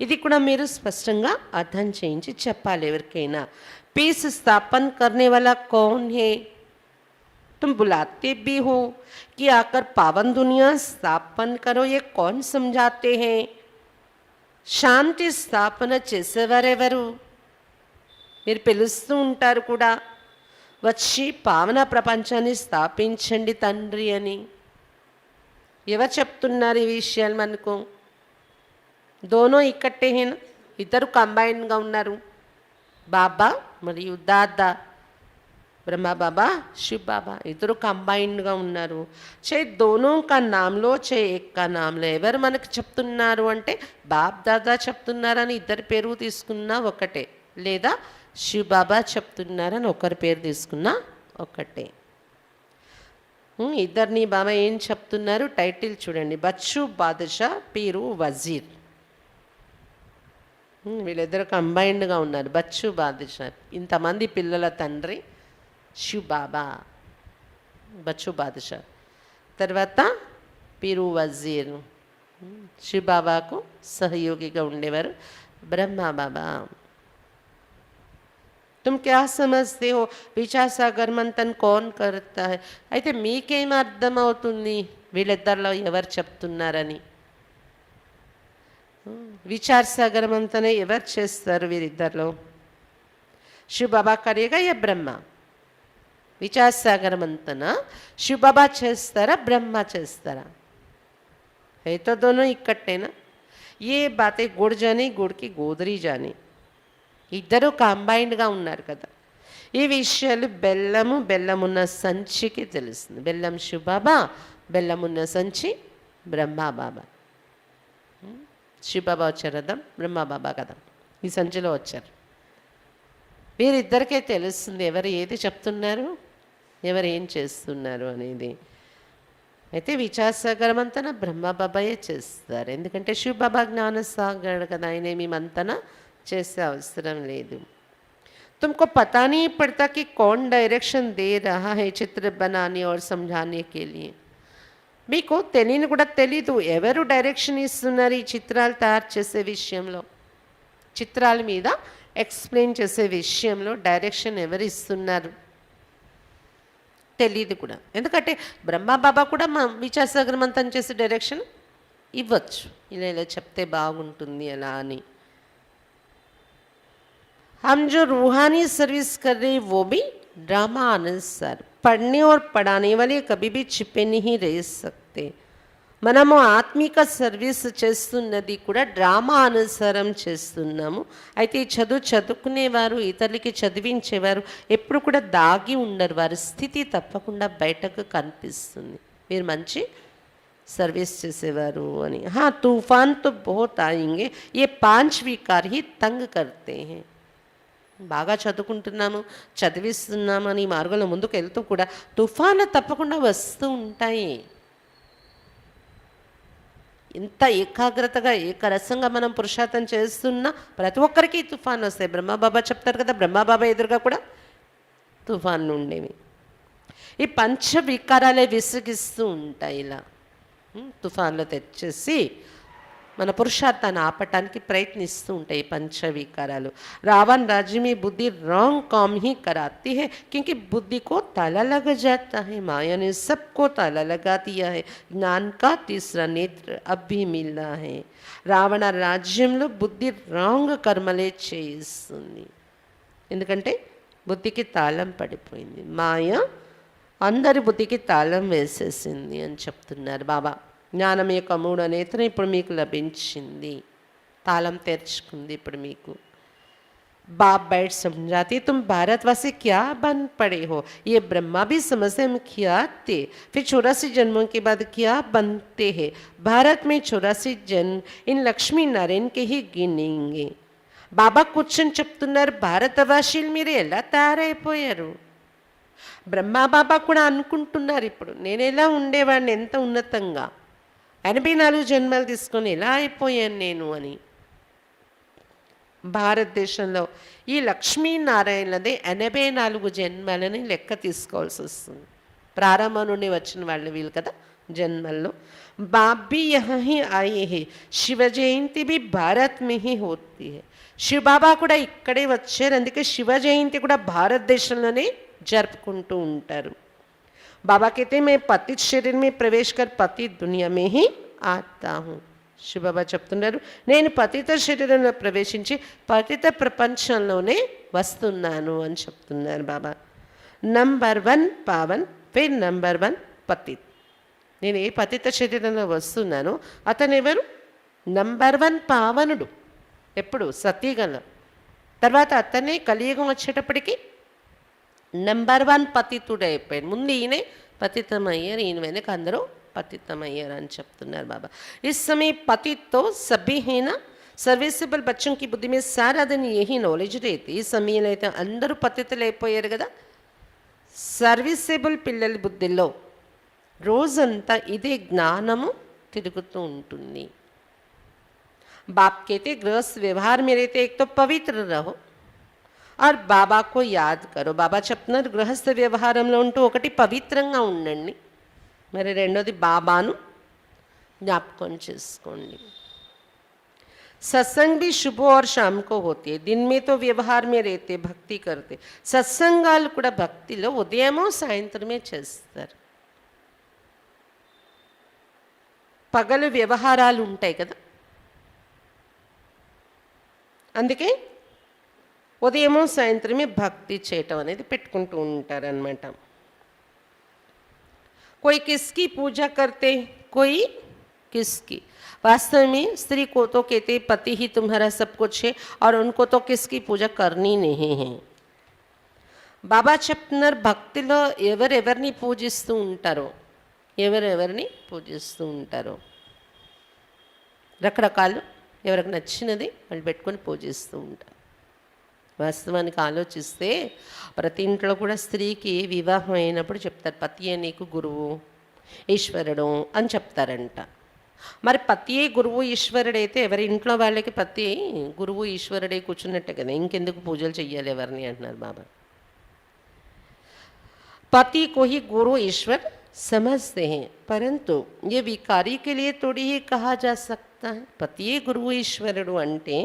ఇది కూడా మీరు స్పష్టంగా అర్థం చేయించి చెప్పాలి ఎవరికైనా. పీస్ స్థాపన करने वाला कौन है? तुम बुलाते भी हो कि आकर पावन दुनिया स्थापन करो, ये कौन समझाते हैं? శాంతి స్థాపన చేసేవారెవరు? మీరు పిలుస్తూ ఉంటారు కూడా, వచ్చి పావన ప్రపంచాన్ని స్థాపించండి తండ్రి అని. ఎవరు చెప్తున్నారు ఈ విషయాలు మనకు? దోనో ఇక్కట్టే హేనా, ఇద్దరు కంబైన్డ్గా ఉన్నారు, బాబా మరియు దాదా, బ్రహ్మ బాబా, శివ్ బాబా, ఇద్దరు కంబైన్డ్గా ఉన్నారు. చే దోనో కా నామ్లో, చే ఏక్ కా నామ్లో. ఎవరు మనకు చెప్తున్నారు అంటే బాప్ దాదా చెప్తున్నారని ఇద్దరి పేరు తీసుకున్నా ఒకటే, లేదా శివ్ బాబా చెప్తున్నారని ఒకరి పేరు తీసుకున్నా ఒకటే. ఇద్దరిని బాబా ఏం చెప్తున్నారు? టైటిల్ చూడండి, బచ్చు బాదుషా, పీరు వజీర్. వీళ్ళిద్దరు కంబైన్డ్గా ఉన్నారు, బచ్చు బాదుషా. ఇంతమంది పిల్లల తండ్రి శివ్ బాబా, బచ్చు బాదుషా. తర్వాత పీరు వజీర్, శివ్ బాబాకు సహయోగిగా ఉండేవారు బ్రహ్మ బాబా. तुम क्या समझते हो विचार सागर मंथन कौन करता है? అయితే మీకేం అర్థమవుతుంది వీళ్ళిద్దరిలో ఎవరు చెప్తున్నారని? విచార్ సాగర్ మంథన ఎవరు చేస్తారు వీరిద్దరిలో? శివ్ బాబా కరేగా యా బ్రహ్మ? విచార్ సాగర్ మంథన శివ్ బాబా చేస్తారా, బ్రహ్మ చేస్తారా? है तो दोनों इकट्ठे ना. ये बातें गुड़ जानी, गुड़ की गोदरी जानी. ఇద్దరు కంబైన్డ్గా ఉన్నారు కదా. ఈ విషయాలు బెల్లమున్న సంచికి తెలుస్తుంది. బెల్లం శివ్ బాబా, బెల్లమున్న సంచి బ్రహ్మ బాబా. శివ్ బాబా వచ్చారు కదా, బ్రహ్మ బాబా కదా ఈ సంచిలో వచ్చారు. వీరిద్దరికే తెలుస్తుంది ఎవరు ఏది చెప్తున్నారు, ఎవరు ఏం చేస్తున్నారు అనేది. అయితే విచారసాగర మంతన బ్రహ్మ బాబాయే చేస్తారు, ఎందుకంటే శివ్ బాబా జ్ఞానసాగర్ కదా, ఆయన మీ మంతన చేసే అవసరం లేదు. तुमको पता नहीं पड़ता कि कौन डायरेक्शन दे रहा है चित्र बनाने और समझाने के लिए. మీకు తెలియని కూడా తెలీదు ఎవరు డైరెక్షన్ ఇస్తున్నారు ఈ చిత్రాలు తయారు చేసే విషయంలో, చిత్రాల మీద ఎక్స్ప్లెయిన్ చేసే విషయంలో డైరెక్షన్ ఎవరు ఇస్తున్నారు తెలియదు కూడా. ఎందుకంటే బ్రహ్మ బాబా కూడా మా విచారసాగర్ మంతన్ చేసే డైరెక్షన్ ఇవ్వచ్చు, ఇలా ఇలా చెప్తే బాగుంటుంది అలా అని. हम जो रूहानी सर्विस कर रहे हैं वो भी ड्रामा अनुसार, पढ़ने और पढ़ाने वाले कभी भी छिपे नहीं रह सकते. మనము ఆత్మిక సర్వీస్ చేస్తున్నది కూడా డ్రామా అనుసారం చేస్తున్నాము. అయితే ఈ చదువుకునేవారు, ఇతరులకి చదివించేవారు ఎప్పుడు కూడా దాగి ఉండరు. వారి స్థితి తప్పకుండా బయటకు కనిపిస్తుంది. మీరు మంచి సర్వీస్ చేసేవారు అని. తూఫాన్ తో బహుత్ ఆయేంగే, ఏ 5 వికార్ హీ తంగ్ కర్తే హై. బాగా చదువుకుంటున్నాము, చదివిస్తున్నామని మార్గంలో ముందుకు వెళ్తూ కూడా తుఫాన్లు తప్పకుండా వస్తూ ఉంటాయి. ఎంత ఏకాగ్రతగా ఏకరసంగా మనం పురుషార్థం చేస్తున్నా ప్రతి ఒక్కరికి తుఫాన్ వస్తాయి. బ్రహ్మబాబా చెప్తారు కదా, బ్రహ్మబాబా ఎదురుగా కూడా తుఫాన్లు ఉండేవి. ఈ పంచ వికారాలే విసిగిస్తూ ఉంటాయి. ఇలా తుఫాన్లు తెచ్చేసి మన పురుషార్థాన్ని ఆపటానికి ప్రయత్నిస్తూ ఉంటాయి పంచ వికారాలు. రావण राज्य में बुद्धि रॉन्ग काम ही कराती है, क्योंकि बुद्धि को ताला लग जाता है. माया ने सबको ताला लगा दिया है. ज्ञान का तीसरा नेत्र अब भी मिला है. రావణ రాజ్యంలో బుద్ధి రాంగ్ కర్మలే చేయిస్తుంది. ఎందుకంటే బుద్ధికి తాళం పడిపోయింది. మాయ అందరి బుద్ధికి తాళం వేసేసింది అని చెప్తున్నారు బాబా. జ్ఞానం యొక్క 3వ నేత్రం ఇప్పుడు మీకు లభించింది, తాళం తెరుచుకుంది ఇప్పుడు మీకు. बाप बैठ समझाते, तुम भारतवासी क्या बन पड़े हो. ये ब्रह्मा भी समझते हम क्या थे, फिर 84 जन्मों के बाद क्या बनते हैं. भारत में 84 जन्म इन लक्ष्मी नारायण के ही गिनेंगे. బాబా కూర్చొని చెప్తున్నారు, భారతవాసీలు మీరు ఎలా తయారైపోయారు. బ్రహ్మా బాబా కూడా అనుకుంటున్నారు, ఇప్పుడు నేను ఎలా ఉండేవాడిని, ఎంత ఉన్నతంగా 84 జన్మలు తీసుకొని ఎలా అయిపోయాను నేను అని. భారతదేశంలో ఈ లక్ష్మీనారాయణలదే 84 జన్మలని లెక్క తీసుకోవాల్సి వస్తుంది. ప్రారంభం నుండి వచ్చిన వాళ్ళు వీళ్ళు కదా జన్మల్లో. బాప్ भी यहाँ ही आए हैं, శివ జయంతి भी भारत में ही होती है. శివబాబా కూడా ఇక్కడే వచ్చారు, అందుకే శివ జయంతి కూడా భారతదేశంలోనే జరుపుకుంటూ ఉంటారు. बाबा कहते मैं पतित शरीर में प्रवेश कर पतित दुनिया में ही आता हूँ. శివబాబా చెప్తున్నారు, నేను పతిత శరీరంలో ప్రవేశించి పతిత ప్రపంచంలోనే వస్తున్నాను అని చెప్తున్నారు బాబా. Number 1 Pavan, Phir number 1 పతిత్. నేను ఏ పతిత శరీరంలో వస్తున్నానో అతను ఎవరు? నంబర్ 1 పావనుడు. ఎప్పుడు? సతీగంలో. తర్వాత అతనే కలియుగం వచ్చేటప్పటికి నంబర్ 1 పతితుడు అయిపోయాడు. ముందు ఈయనే పతితమయ్యారు, ఈయన వెనక అందరూ पतितमయ్యారు అని చెప్తున్నారు బాబా. इस समय पतित तो सभी है ना. సర్వీసబుల్ బచ్చం కి బుద్ధి మీద సారా दिन यही नॉलेज रहती. ఈ సమయంలో అయితే అందరూ పతితులు అయిపోయారు కదా. సర్వీసబుల్ పిల్లల బుద్ధిలో రోజంతా ఇదే జ్ఞానము తిరుగుతూ ఉంటుంది. बाप कहते गृहस्थ व्यवहार में रहते एक तो पवित्र रहो और बाबा को याद करो. బాబా చెప్తున్నారు గృహస్థ వ్యవహారంలో ఉంటూ ఒకటి పవిత్రంగా ఉండండి, మరి రెండోది బాబాను జ్ఞాపకం చేసుకోండి. सत्संग भी सुबह और शाम को होती है. दिन में तो व्यवहार में रहते, भक्ति करते. సత్సంగాలు కూడా భక్తిలో ఉదయమో సాయంత్రమే చేస్తారు. పగలు వ్యవహారాలు ఉంటాయి కదా, అందుకే ఉదయమో సాయంత్రమే భక్తి చేయటం అనేది పెట్టుకుంటూ ఉంటారనమాట. कोई किसकी पूजा करते, कोई किसकी. वास्तव में स्त्री को तो कहते पति ही तुम्हारा सब कुछ है और उनको तो किसकी पूजा करनी नहीं है. బాబా చెప్తున్నారు భక్తిలో ఎవరెవరిని పూజిస్తూ ఉంటారో, ఎవరెవరిని పూజిస్తూ ఉంటారో రకరకాలు ఎవరికి నచ్చినది వాళ్ళు పెట్టుకొని పూజిస్తూ ఉంటారు. వాస్తవానికి ఆలోచిస్తే ప్రతి ఇంట్లో కూడా స్త్రీకి వివాహం అయినప్పుడు చెప్తారు పతియే నీకు గురువు ఈశ్వరుడు అని చెప్తారంట. మరి పతియే గురువు ఈశ్వరుడైతే ఎవరి ఇంట్లో వాళ్ళకి పతి గురువు ఈశ్వరుడే కూర్చున్నట్టే కదా, ఇంకెందుకు పూజలు చెయ్యాలి ఎవరిని అంటున్నారు బాబా. पति को ही गुरु ईश्वर समझते हैं, परंतु ये विकारी के लिए थोड़ी ही कहा जा सकता है. పతియే గురువు ఈశ్వరుడు అంటే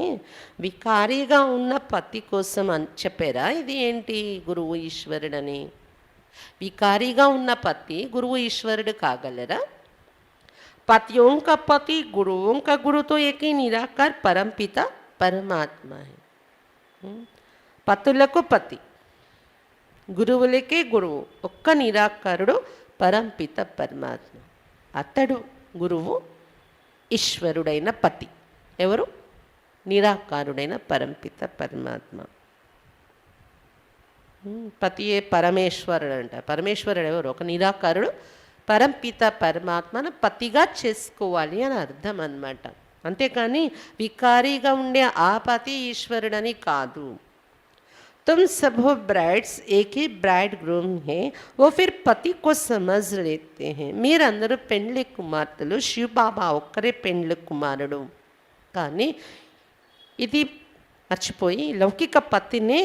వికారిగా ఉన్న పతి కోసం చెప్పారా? ఇది ఏంటి గురువు ఈశ్వరుడని? వికారిగా ఉన్న పతి గురువు ఈశ్వరుడు కాగలరా? पतियों का पति गुरुओं का गुरु तो एक ही निराकार परमपिता परमात्मा है. పతులకు పతి, గురువులకే గురువు ఒక్క నిరాకారుడు పరంపిత పరమాత్మ. అతడు గురువు, ఈశ్వరుడైన పతి. ఎవరు? నిరాకారుడైన పరంపిత పరమాత్మ. పతియే పరమేశ్వరుడు అంటారు. పరమేశ్వరుడు ఎవరు? ఒక నిరాకారుడు పరంపిత పరమాత్మను పతిగా చేసుకోవాలి అని అర్థం అన్నమాట. అంతేకాని వికారీగా ఉండే ఆ పతి ఈశ్వరుడని కాదు. तुम सब हो ब्राइड्स, एक ही ब्राइड ग्रूम है, वो फिर पति को समझ लेते हैं. మీరందరూ పెండ్లి కుమార్తెలు, శివబాబా ఒక్కరే పెండ్లి కుమారుడు. కానీ ఇది మర్చిపోయి లౌకిక పతినే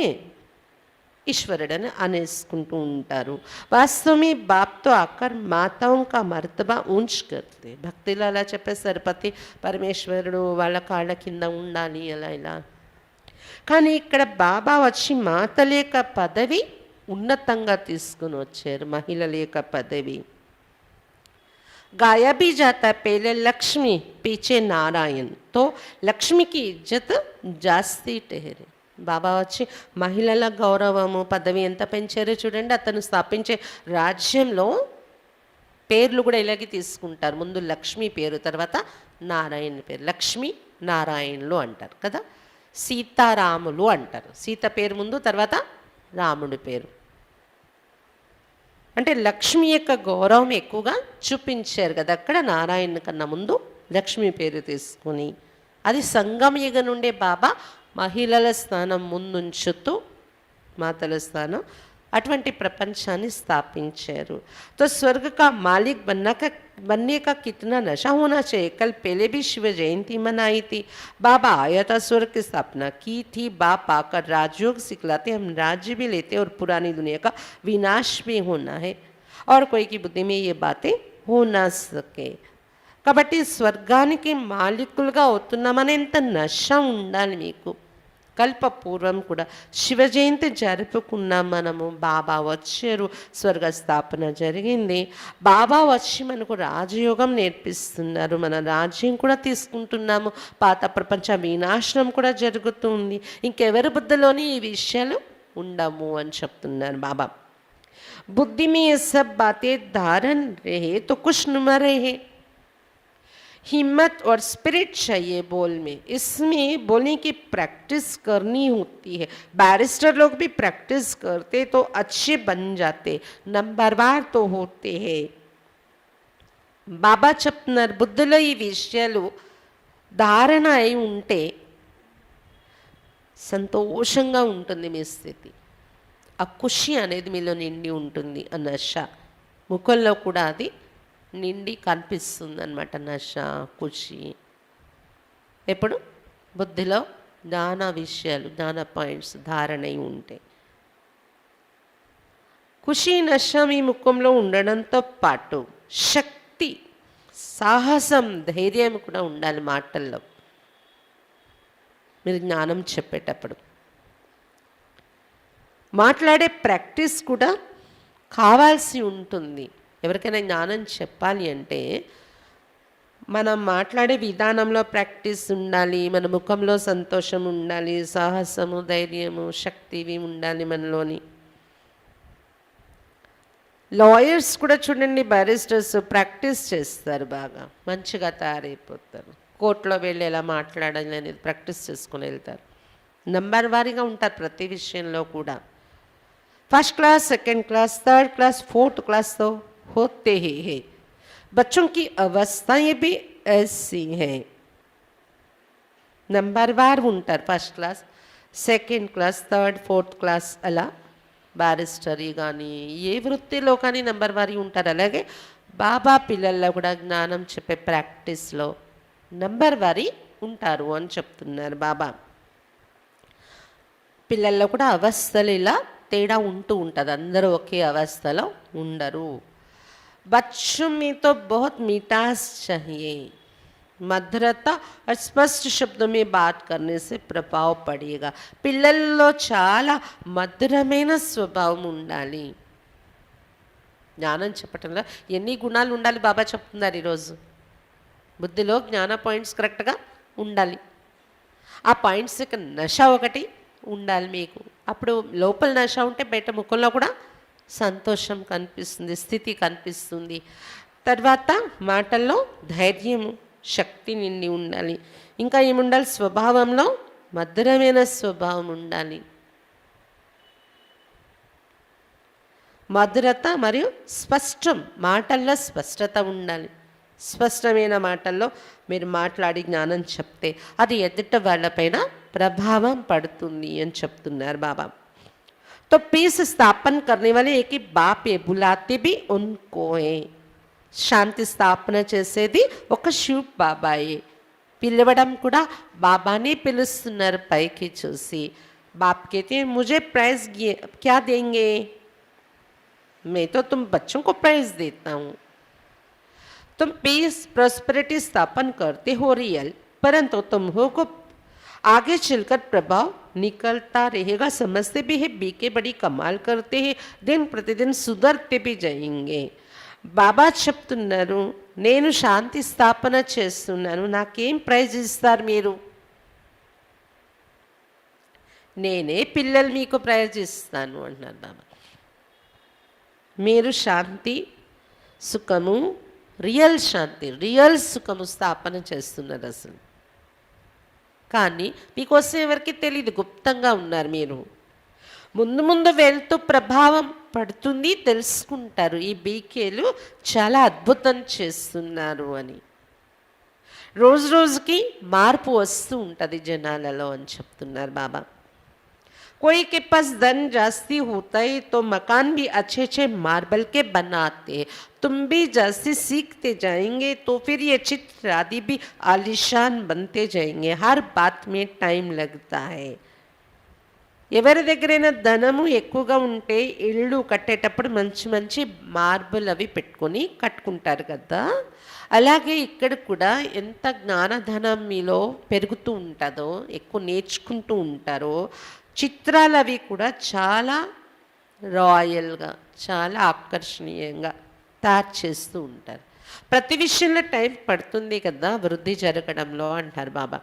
ఈశ్వరుడని అనేసుకుంటూ ఉంటారు. వాస్తవ में बाप तो आकर माताओं का मर्तबा ऊंच करते. భక్తిలో అలా చెప్పేస్తారు, పతి పరమేశ్వరుడు వాళ్ళ కాళ్ళ కింద ఉండాలి అలా ఇలా. కానీ ఇక్కడ బాబా వచ్చి మాతల యొక్క పదవి ఉన్నతంగా తీసుకుని వచ్చారు, మహిళల యొక్క పదవి. गाया भी जाता पहले लक्ष्मी पीछे नारायण, तो लक्ष्मी की इज्जत जास्ती ठहरे. బాబా వచ్చి మహిళల గౌరవము పదవి ఎంత పెంచారో చూడండి. అతను స్థాపించే రాజ్యంలో పేర్లు కూడా ఇలాగే తీసుకుంటారు. ముందు లక్ష్మి పేరు, తర్వాత నారాయణ పేరు. లక్ష్మి నారాయణులు అంటారు కదా. సీతారాములు అంటారు. సీత పేరు ముందు, తర్వాత రాముడి పేరు. అంటే లక్ష్మి యొక్క గౌరవం ఎక్కువగా చూపించారు కదా అక్కడ. నారాయణ కన్నా ముందు లక్ష్మి పేరు తీసుకుని, అది సంగమయుగ నుండే బాబా మహిళల స్థానం ముందుంచుతూ మాతల స్థానం అటువంటి ప్రపంచాన్ని స్థాపించారు. तो स्वर्ग का मालिक बनने का कितना नशा होना चाहिए. कल पहले भी शिव जयंती मनाई थी. बाबा आया था, स्वर्ग की स्थापना की थी. बाप आकर राजयोग सिखलाते, हम राज्य भी लेते और पुरानी दुनिया का विनाश भी होना है. और कोई की बुद्धि में ये बातें हो ना सके. కాబట్టి స్వర్గానికి మాలికులుగా అవుతున్నామని ఎంత నశ ఉండాలి మీకు. కల్పపూర్వం కూడా శివ జయంతి జరుపుకున్నాం మనము. బాబా వచ్చారు, స్వర్గ స్థాపన జరిగింది. బాబా వచ్చి మనకు రాజయోగం నేర్పిస్తున్నారు. మన రాజ్యం కూడా తీసుకుంటున్నాము. పాత ప్రపంచ వినాశనం కూడా జరుగుతుంది. ఇంకెవరి బుద్ధిలోని ఈ విషయాలు ఉండము అని చెప్తున్నారు బాబా. बुद्धि में ये सब बातें धारण रहे तो कुछ नुमा रहे. हिम्मत और स्पिरिट चाहिए बोल में. इसमें बोलने की प्रैक्टिस करनी होती है. बैरिस्टर लोग भी प्रैक्टिस करते तो अच्छे बन जाते, नंबरवार तो होते हैं. బాబా చెప్తున్నారు, బుద్ధిలో ఈ విషయాలు ధారణ అయి ఉంటే సంతోషంగా ఉంటుంది మీ స్థితి. ఆ ఖుషి అనేది మీలో నిండి ఉంటుంది. ఆ నష ముఖంలో కూడా అది నిండి కనిపిస్తుంది అన్నమాట. నష, ఖుషి ఎప్పుడు బుద్ధిలో జ్ఞాన విషయాలు, జ్ఞాన పాయింట్స్ ధారణై ఉంటాయి. ఖుషి, నష మీ ముఖంలో ఉండడంతో పాటు శక్తి, సాహసం, ధైర్యం కూడా ఉండాలి మాటల్లో మీరు జ్ఞానం చెప్పేటప్పుడు. మాట్లాడే ప్రాక్టీస్ కూడా కావాల్సి ఉంటుంది. ఎవరికైనా జ్ఞానం చెప్పాలి అంటే మనం మాట్లాడే విధానంలో ప్రాక్టీస్ ఉండాలి. మన ముఖంలో సంతోషం ఉండాలి, సాహసము, ధైర్యము, శక్తివి ఉండాలి మనలోని. లాయర్స్ కూడా చూడండి, బ్యారిస్టర్స్ ప్రాక్టీస్ చేస్తారు, బాగా మంచిగా తయారైపోతారు. కోర్టులో వెళ్ళి ఎలా మాట్లాడాలి అనేది ప్రాక్టీస్ చేసుకుని వెళ్తారు. నంబర్ వారీగా ఉంటారు ప్రతి విషయంలో కూడా. First class, second class, third class, fourth class तो होते ही है. बच्चों की अवस्थाएं भी ऐसी हैं. नंबरवार ఉంటారు. First class, second class, third, fourth class అలా. బ్యారిస్టరీ కానీ ఏ వృత్తిలో కానీ నంబర్ వారీ ఉంటారు. అలాగే బాబా పిల్లల్లో కూడా జ్ఞానం చెప్పే ప్రాక్టీస్లో నంబర్ వారీ ఉంటారు అని చెప్తున్నారు బాబా. పిల్లల్లో కూడా అవస్థలు ఇలా తేడా ఉంటూ ఉంటుంది. అందరూ ఒకే అవస్థలో ఉండరు. बच्चों में तो बहुत मिठास चाहिए. मधुरता और स्पष्ट शब्दों में बात करने से प्रभाव पड़ेगा. పిల్లల్లో చాలా మధురమైన స్వభావం ఉండాలి. జ్ఞానం చెప్పటంలో ఎన్ని గుణాలు ఉండాలి బాబా చెప్తున్నారు ఈరోజు. బుద్ధిలో జ్ఞాన పాయింట్స్ కరెక్ట్గా ఉండాలి. ఆ పాయింట్స్ యొక్క నష ఒకటి ఉండాలి మీకు. అప్పుడు లోపల నష ఉంటే బయట ముఖంలో కూడా సంతోషం కనిపిస్తుంది, స్థితి కనిపిస్తుంది. తర్వాత మాటల్లో ధైర్యము, శక్తి నిండి ఉండాలి. ఇంకా ఏముండాలి? స్వభావంలో మధురమైన స్వభావం ఉండాలి. మధురత మరియు స్పష్టం, మాటల్లో స్పష్టత ఉండాలి. స్పష్టమైన మాటల్లో మీరు మాట్లాడి జ్ఞానం చెప్తే అది ఎదుట వాళ్ళపైన ప్రభావం పడుతుంది అని చెప్తున్నారు బాబా. तो पीस स्थापन करने वाले एक ही बाप है, बुलाते भी उनको है. శాంతి స్థాపన చేసేది ఒక శివ్ బాబాయే. పిలవడం కూడా బాబానే పిలుస్తున్నారు పైకి చూసి. బాప్ कहते हैं मुझे प्राइज क्या देंगे, मैं तो तुम बच्चों को प्राइज देता हूँ. तुम पीस प्रॉस्पेरिटी स्थापन करते हो रियल, परंतु तुम हो को आगे चलकर प्रभाव निकलता रहेगा. समझते भी है बीके बड़ी कमाल करते हैं, दिन प्रतिदिन सुधरते भी जाएंगे. బాబా చెప్తున్నారు, నేను శాంతి స్థాపన చేస్తున్నాను, నాకేం ప్రైజ్ ఇస్తారు మీరు? నేనే పిల్లలు మీకు ప్రైజ్ ఇస్తాను అంటున్నారు బాబా. మీరు శాంతి సుఖము, రియల్ శాంతి, రియల్ సుఖము స్థాపన చేస్తున్నారు అసలు. కానీ మీకోసం ఎవరికి తెలియదు, గుప్తంగా ఉన్నారు మీరు. ముందు ముందు వెళ్తూ ప్రభావం పడుతుంది, తెలుసుకుంటారు ఈ బీకేలు చాలా అద్భుతం చేస్తున్నారు అని. రోజు రోజుకి మార్పు వస్తూ ఉంటుంది జనాలలో అని చెప్తున్నారు బాబా. कोई के पास धन जास्ती होता है तो मकान भी अच्छे अच्छे मार्बल के बनाते. तुम भी जास्ती सीखते जाएंगे तो फिर ये चित्र आदि भी आलिशान बनते जाएंगे. हर बात में टाइम लगता है. ఎవరి దగ్గరైనా ధనము ఎక్కువగా ఉంటే ఇళ్ళు కట్టేటప్పుడు మంచి మంచి మార్బుల్ అవి పెట్టుకొని కట్టుకుంటారు కదా. అలాగే ఇక్కడ కూడా ఎంత జ్ఞానధనం మీలో పెరుగుతూ ఉంటుందో, ఎక్కువ నేర్చుకుంటూ ఉంటారో, చిత్రాలు అవి కూడా చాలా రాయల్గా, చాలా ఆకర్షణీయంగా తయారు చేస్తూ ఉంటారు. ప్రతి విషయంలో టైం పడుతుంది కదా వృద్ధి జరగడంలో అంటారు బాబా.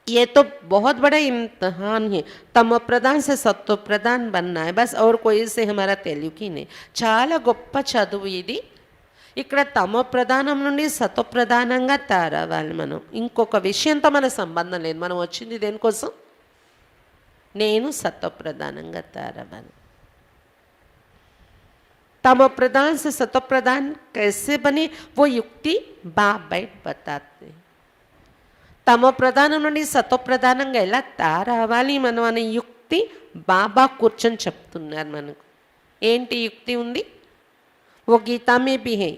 ये तो बहुत बड़ा इम्तहान है. तमो प्रधान से सत्व प्रधान बनना है बस, और कोई से हमारा तेलुकी नहीं. చాలా గొప్ప చదువు ఇది. ఇక్కడ తమో ప్రధానం నుండి సత్వ ప్రధానంగా తయారవ్వాలి మనం. ఇంకొక విషయంతో మన సంబంధం లేదు. మనం వచ్చింది దేనికోసం? నేను సత్వ ప్రధానంగా తయారవ్వాలి. तमो प्रधान से सत्व प्रधान कैसे बने वो युक्ति बाप बैठ बताते. తమో ప్రధానం నుండి సత్వ ప్రధానంగా ఎలా తయారవ్వాలి మనం అనే యుక్తి బాబా కూర్చొని చెప్తున్నారు మనకు. ఏంటి యుక్తి ఉంది? ఓ గీతామే బి హై,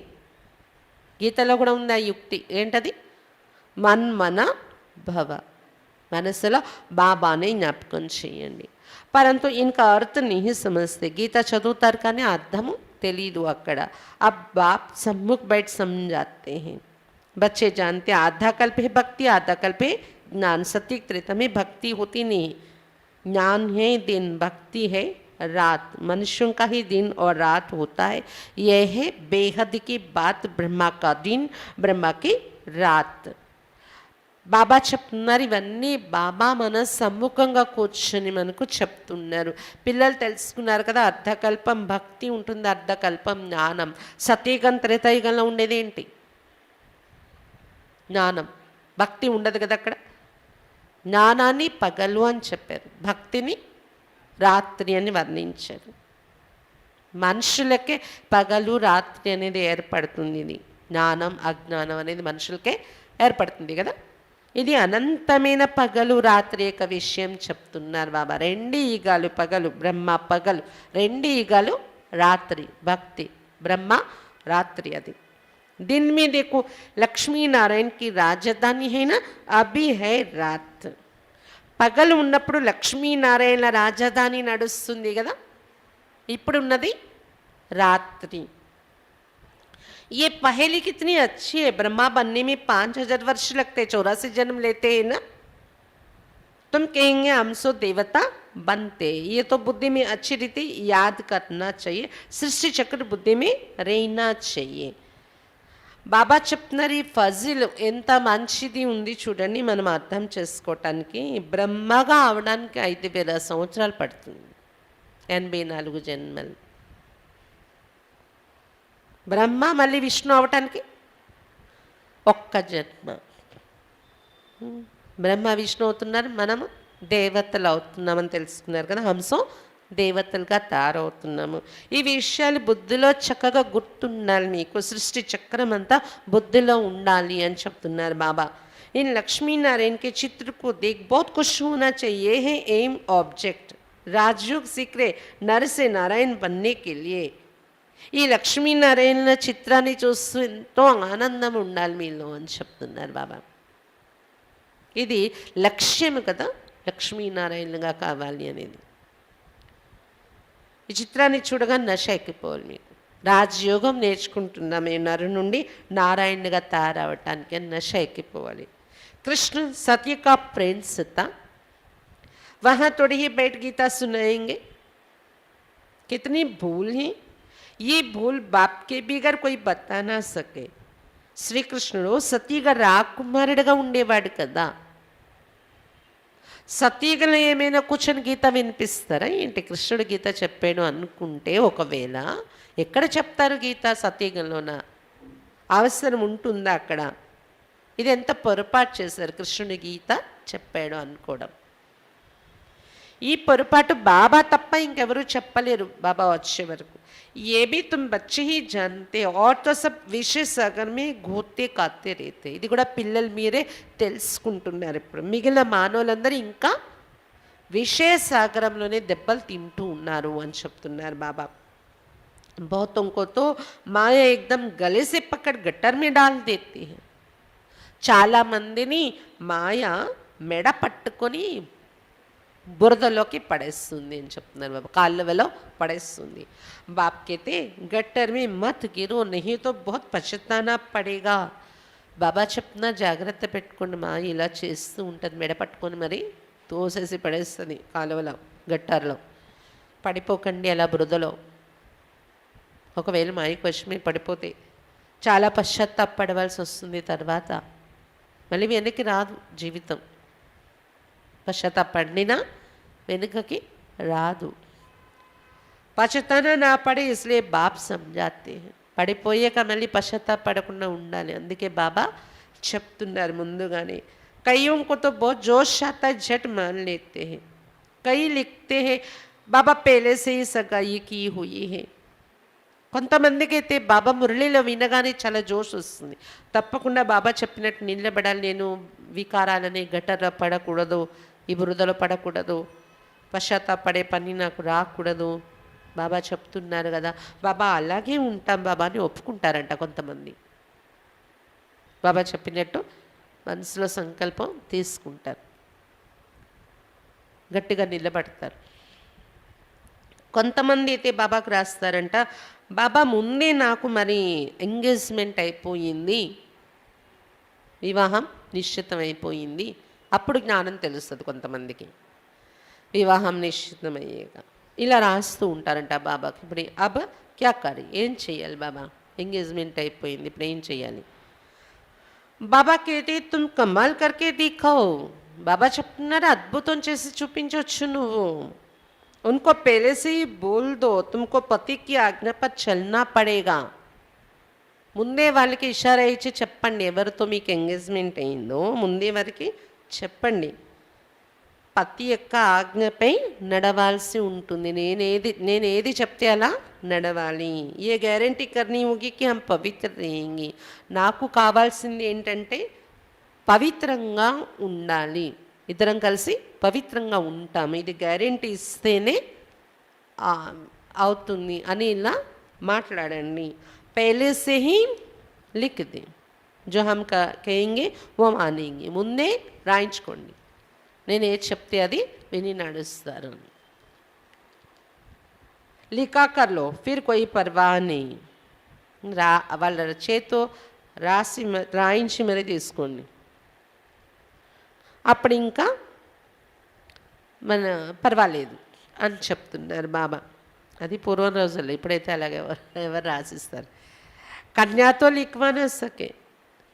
గీతలో కూడా ఉంది ఆ యుక్తి. ఏంటది? మన్మన భవ, మనసులో బాబానే జ్ఞాపకం చేయండి. పరంతు ఇంకా అర్థ नहीं समझते. గీత చదువుతారు కానీ అర్థము తెలీదు అక్కడ. अब बाप सम्मुख बैठ समझाते हैं. बच्चे जानते आधा कल्प है भक्ति, आधा कल्प है ज्ञान. सत्य त्रेता में भक्ति होती नहीं, ज्ञान है दिन, भक्ति है रात. मनुष्यों का ही दिन और रात होता है. यह है बेहद की बात. ब्रह्मा का दिन, ब्रह्मा की रात. బాబా చెప్తున్నారు ఇవన్నీ. బాబా మన సమ్ముఖంగా కూర్చొని మనకు చెప్తున్నారు. పిల్లలు తెలుసుకున్నారు కదా, అర్ధకల్పం భక్తి ఉంటుంది, అర్ధకల్పం జ్ఞానం. సత్యయుగం త్రేతాయుగంలో ఉండేది ఏంటి? జ్ఞానం. భక్తి ఉండదు కదా అక్కడ. జ్ఞానాన్ని పగలు అని చెప్పారు, భక్తిని రాత్రి అని వర్ణించారు. మనుషులకే పగలు రాత్రి అనేది ఏర్పడుతుంది. ఇది జ్ఞానం అజ్ఞానం అనేది మనుషులకే ఏర్పడుతుంది కదా. ఇది అనంతమైన పగలు రాత్రి యొక్క విషయం చెప్తున్నారు బాబా. రెండు యుగాలు పగలు, బ్రహ్మ పగలు. రెండు యుగాలు రాత్రి, భక్తి. బ్రహ్మ రాత్రి. అది दिन में देखो लक्ष्मी नारायण की राजधानी है ना, अभी है रात. పగలు ఉన్నప్పుడు లక్ష్మీనారాయణ రాజధాని నడుస్తుంది కదా, ఇప్పుడు ఉన్నది రాత్రి. ये पहेली कितनी अच्छी है. ब्रह्मा बनने में 5000 वर्ष लगते, 84 जन्म लेते हैं ना. तुम कहेंगे हम सो देवता बनते. ये तो बुद्धि में अच्छी रीति याद करना चाहिए. सृष्टि चक्र बुद्धि में रहना चाहिए. బాబా చెప్తున్నారు ఈ ఫజిల్ ఎంత మంచిది ఉంది చూడండి మనం అర్థం చేసుకోవటానికి. బ్రహ్మగా అవడానికి 5000 సంవత్సరాలు పడుతుంది, 84 జన్మలు. బ్రహ్మ మళ్ళీ విష్ణు అవటానికి ఒక్క జన్మ. బ్రహ్మ విష్ణు అవుతున్నారు, మనము దేవతలు అవుతున్నామని తెలుసుకున్నారు కదా. హంసం దేవతలుగా తయారవుతున్నాము. ఈ విషయాలు బుద్ధిలో చక్కగా గుర్తుండాలి. మీకు సృష్టి చక్రం అంతా బుద్ధిలో ఉండాలి అని చెప్తున్నారు బాబా. इन लक्ष्मी नारायण के चित्र को देख बहुत खुश होना चाहिए. ये है एम ऑब्जेक्ट. राजयोग सीख रहे नर से नारायण बनने के लिए. ఈ లక్ష్మీనారాయణ చిత్రాన్ని చూస్తూ ఎంతో ఆనందం ఉండాలి మీలో అని చెప్తున్నారు బాబా. ఇది లక్ష్యం కదా, లక్ష్మీనారాయణగా కావాలి అనేది. ఈ చిత్రాన్ని చూడగా నశ ఎక్కిపోవాలి మీకు. రాజయోగం నేర్చుకుంటున్నాం మేము నరు నుండి నారాయణగా తయారవటానికి అని నశ ఎక్కిపోవాలి. कृष्ण सत्य का प्रिंस था. वहाँ थोड़ी ही बैठ गीता सुनाएंगे. कितनी भूल है. ये भूल बाप के भी अगर कोई बता ना सके. శ్రీకృష్ణుడు సతీగా రాకుమారుడిగా ఉండేవాడు కదా. సతీగలు ఏమైనా కూర్చొని గీత వినిపిస్తారా ఏంటి? కృష్ణుడు గీత చెప్పాడు అనుకుంటే ఒకవేళ ఎక్కడ చెప్తారు గీత? సతీగంలోన అవసరం ఉంటుందా అక్కడ? ఇది ఎంత పొరపాటు చేశారు కృష్ణుడి గీత చెప్పాడు అనుకోవడం. ఈ పొరపాటు బాబా తప్ప ఇంకెవరూ చెప్పలేరు బాబా వచ్చే వరకు. ఏ भी तुम बच्चे ही जानते और तो सब विषय सागर में घोते काते रहते. ఇది కూడా పిల్లలు మీరే తెలుసుకుంటున్నారు. ఇప్పుడు మిగిలిన మానవులందరూ ఇంకా విషయ సాగరంలోనే దెబ్బలు తింటూ ఉన్నారు అని చెప్తున్నారు బాబా. बहुतों को तो माया एकदम गले से पकड़ गटर में डाल देती है. చాలామందిని మాయ మెడ పట్టుకొని బురదలోకి పడేస్తుంది అని చెప్తున్నారు బాబా. కాళ్ళలో పడేస్తుంది. బాప్ कहते गटर में मत गिरो नहीं तो बहुत पछताना पड़ेगा. బాబా చెప్తున్నా జాగ్రత్త పెట్టుకోండి, మాయ ఇలా చేస్తూ ఉంటుంది, మెడ పట్టుకొని మరి తోసేసి పడేస్తుంది కాలువలో గట్టార్లో. పడిపోకండి అలా బురదలో. ఒకవేళ మాయకు వశమే పడిపోతే చాలా పశ్చాత్తాపడవలసి వస్తుంది. తర్వాత మళ్ళీ వెనక్కి రాదు జీవితం. పశ్చాత్తాపడినా వెనుకకి రాదు. పశ్చాత్తాన నా పడే ఇస్లే బాప్ సమజాతే. పడిపోయాక మళ్ళీ పశ్చాత్తాపడకుండా ఉండాలి. అందుకే బాబా చెప్తున్నారు ముందుగానే. कईयों को तो बहुत जोश आता है, झट मान लेते हैं. कई लिखते हैं बाबा पहले से ही सगाई की हुई है. కొంతమందికి అయితే బాబా మురళిలో వినగానే చాలా జోష్ వస్తుంది. తప్పకుండా బాబా చెప్పినట్టు నిలబడాలి, నేను వికారాలని గటర్లో పడకూడదు, ఈ బురదలో పడకూడదు, పశ్చాత్తాపడే పని నాకు రాకూడదు. బాబా చెప్తున్నారు కదా, బాబా అలాగే ఉంటాం బాబా అని ఒప్పుకుంటారంట కొంతమంది. బాబా చెప్పినట్టు మనసులో సంకల్పం తీసుకుంటారు, గట్టిగా నిలబడతారు. కొంతమంది అయితే బాబాకు రాస్తారంట, బాబా ముందే నాకు మరి ఎంగేజ్మెంట్ అయిపోయింది, వివాహం నిశ్చితం అయిపోయింది, అప్పుడు జ్ఞానం తెలుస్తుంది కొంతమందికి వివాహం నిశ్చితమయ్యాక. ఇలా రాస్తూ ఉంటారంట బాబాకి. ఇప్పుడు అబ్ క్యా కరీ, ఏం చేయాలి బాబా? ఎంగేజ్మెంట్ అయిపోయింది, ఇప్పుడు ఏం చేయాలి? బాబా కేతే తుమ్ కమాల్ కర్కే దిఖాओ. బాబా చెప్తున్నారు అద్భుతం చేసి చూపించవచ్చు నువ్వు. उनको पहले से ही बोल दो तुमको पति की आज्ञा पर चलना पड़ेगा. ముందే వాళ్ళకి ఇషారా ఇచ్చి చెప్పండి, ఎవరితో మీకు ఎంగేజ్మెంట్ అయిందో ముందే వారికి చెప్పండి. పతి యొక్క ఆజ్ఞపై నడవాల్సి ఉంటుంది. నేనేది చెప్తే అలా నడవాలి. ఏ గ్యారంటీ కర్నీ హోగి కి హమ్ పవిత్ర रहेंगे. నాకు కావాల్సింది ఏంటంటే పవిత్రంగా ఉండాలి, ఇద్దరం కలిసి పవిత్రంగా ఉంటాము, ఇది గ్యారెంటీ ఇస్తేనే అవుతుంది అని ఇలా మాట్లాడండి. पहले से ही लिख दें जो हम कहेंगे वो मानेंगे. ముందే రాయించుకోండి, నేను ఏది చెప్తే అది విని నడుస్తారు. लिखा कर लो फिर कोई परवाह नहीं. వాళ్ళ చేతో రాయించి మరీ తీసుకోండి, అప్పుడు ఇంకా మన పర్వాలేదు అని చెప్తున్నారు బాబా. అది పూర్వం రోజుల్లో, ఇప్పుడైతే అలాగే ఎవరు రాసిస్తారు. కన్యాతో లిఖవానా సకే,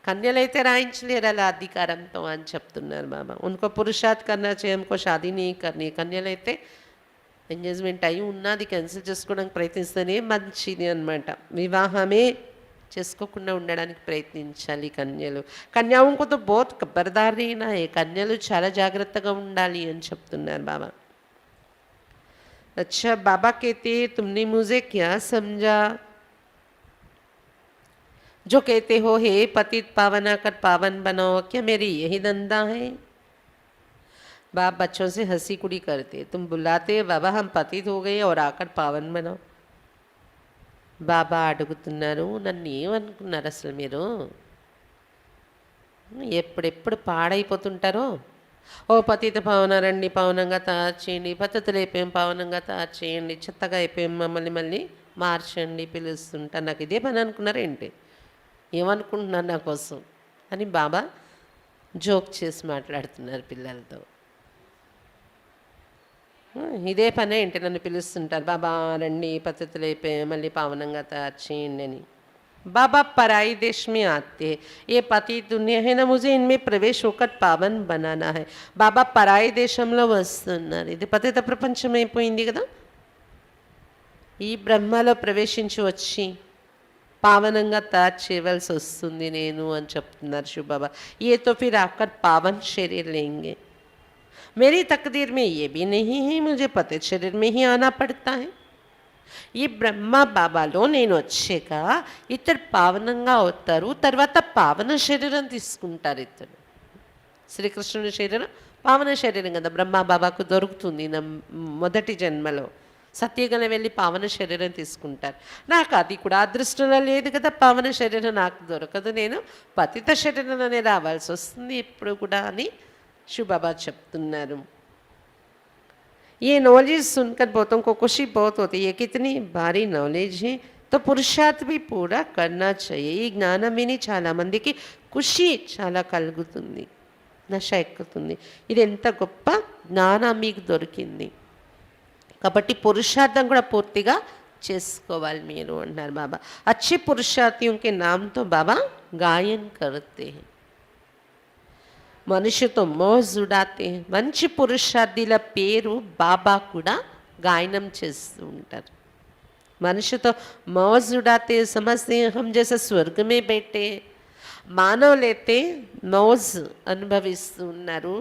కన్యలైతే రాయించలేరు అలా అధికారంతో అని చెప్తున్నారు బాబా. ఉनको పురుషార్థ్ కన్నా चाहिए, हमको शादी नहीं करनी. కన్యలైతే ఎంగేజ్మెంట్ అయి ఉన్నది క్యాన్సిల్ చేసుకోవడానికి ప్రయత్నిస్తేనే మంచిది అనమాట. వివాహమే చేసుకోకుండా ఉండడానికి ప్రయత్నించాలి కన్యలు. కన్యాओं को तो बहुत खबरदार रहना है, కన్యలు చాలా జాగ్రత్తగా ఉండాలి అని చెప్తున్నారు బాబా. अच्छा बाबा कहते तुमने मुझे क्या समझा, जो कहते हो हे पतित पावना कर पावन बनाओ, क्या मेरी यही धंधा है? बाप बच्चों से हंसी कुड़ी करते, तुम बुलाते बाबा हम पतित हो गए और आकर पावन बनाओ. బాబా అడుగుతున్నారు, నన్ను ఏమనుకున్నారు అసలు మీరు? ఎప్పుడెప్పుడు పాడైపోతుంటారో, ఓ పతిత పావన రండి పావనంగా తయారు చేయండి, పద్ధతులు అయిపోయాం పావనంగా తయారు చేయండి, చెత్తగా అయిపోయాం మమ్మల్ని మళ్ళీ మార్చండి పిలుస్తుంటా. నాకు ఇదే పని అనుకున్నారేంటి, ఏమనుకుంటున్నారు నా కోసం అని బాబా జోక్ చేసి మాట్లాడుతున్నారు పిల్లలతో. ఇదే పనే ఏంటి నన్ను పిలుస్తుంటారు, బాబా రండి పద్ధతులు అయిపోయాయి మళ్ళీ పావనంగా తయారు చేయండి అని. बाबा पराई देश में आते, ये पति दुनिया है ना, मुझे इनमें प्रवेश होकर पावन बनाना है. బాబా పరాయి దేశంలో వస్తున్నారు. ఇది పతిత ప్రపంచం అయిపోయింది కదా, ఈ బ్రహ్మలో ప్రవేశించి వచ్చి పావనంగా తయారు చేయవలసి వస్తుంది నేను అని చెప్తున్నారు శివ బాబా. ये तो फिर आकर पावन शरीर लेंगे. मेरी तकदीर में ये भी नहीं है, मुझे पतित शरीर में ही आना पड़ता है. ఈ బ్రహ్మ బాబాలో నేను వచ్చాక ఇతడు పావనంగా అవుతారు, తర్వాత పావన శరీరం తీసుకుంటారు. ఇతడు శ్రీకృష్ణుని శరీరం పావన శరీరం కదా బ్రహ్మ బాబాకు దొరుకుతుంది మొదటి జన్మలో. సత్యగల వెళ్ళి పావన శరీరం తీసుకుంటారు. నాకు అది కూడా అదృష్టంలో లేదు కదా, పావన శరీరం నాకు దొరకదు, నేను పతిత శరీరంలోనే రావాల్సి వస్తుంది ఇప్పుడు కూడా అని శివబాబా చెప్తున్నారు. ये नॉलेज सुनकर बहुतों को खुशी बहुत होती है, ये कितनी भारी नॉलेज है, तो पुरुषार्थ भी पूरा करना चाहिए. ఈ జ్ఞానం విని చాలామందికి ఖుషి చాలా కలుగుతుంది, నశ ఎక్కుతుంది. ఇది ఎంత గొప్ప జ్ఞానం మీకు దొరికింది కాబట్టి పురుషార్థం కూడా పూర్తిగా చేసుకోవాలి మీరు అంటున్నారు బాబా. अच्छे पुरुषार्थियों के नाम तो बाबा गायन करते हैं. మనుషుతో మోజుడాతే, మంచి పురుషార్థుల పేరు బాబా కూడా గాయనం చేస్తూ ఉంటారు. మనుషుతో మౌజుడాతే సమస్తే హమ్ జైసే స్వర్గ మే బైఠే, మానవులైతే మౌజ్ అనుభవిస్తూ ఉన్నారు,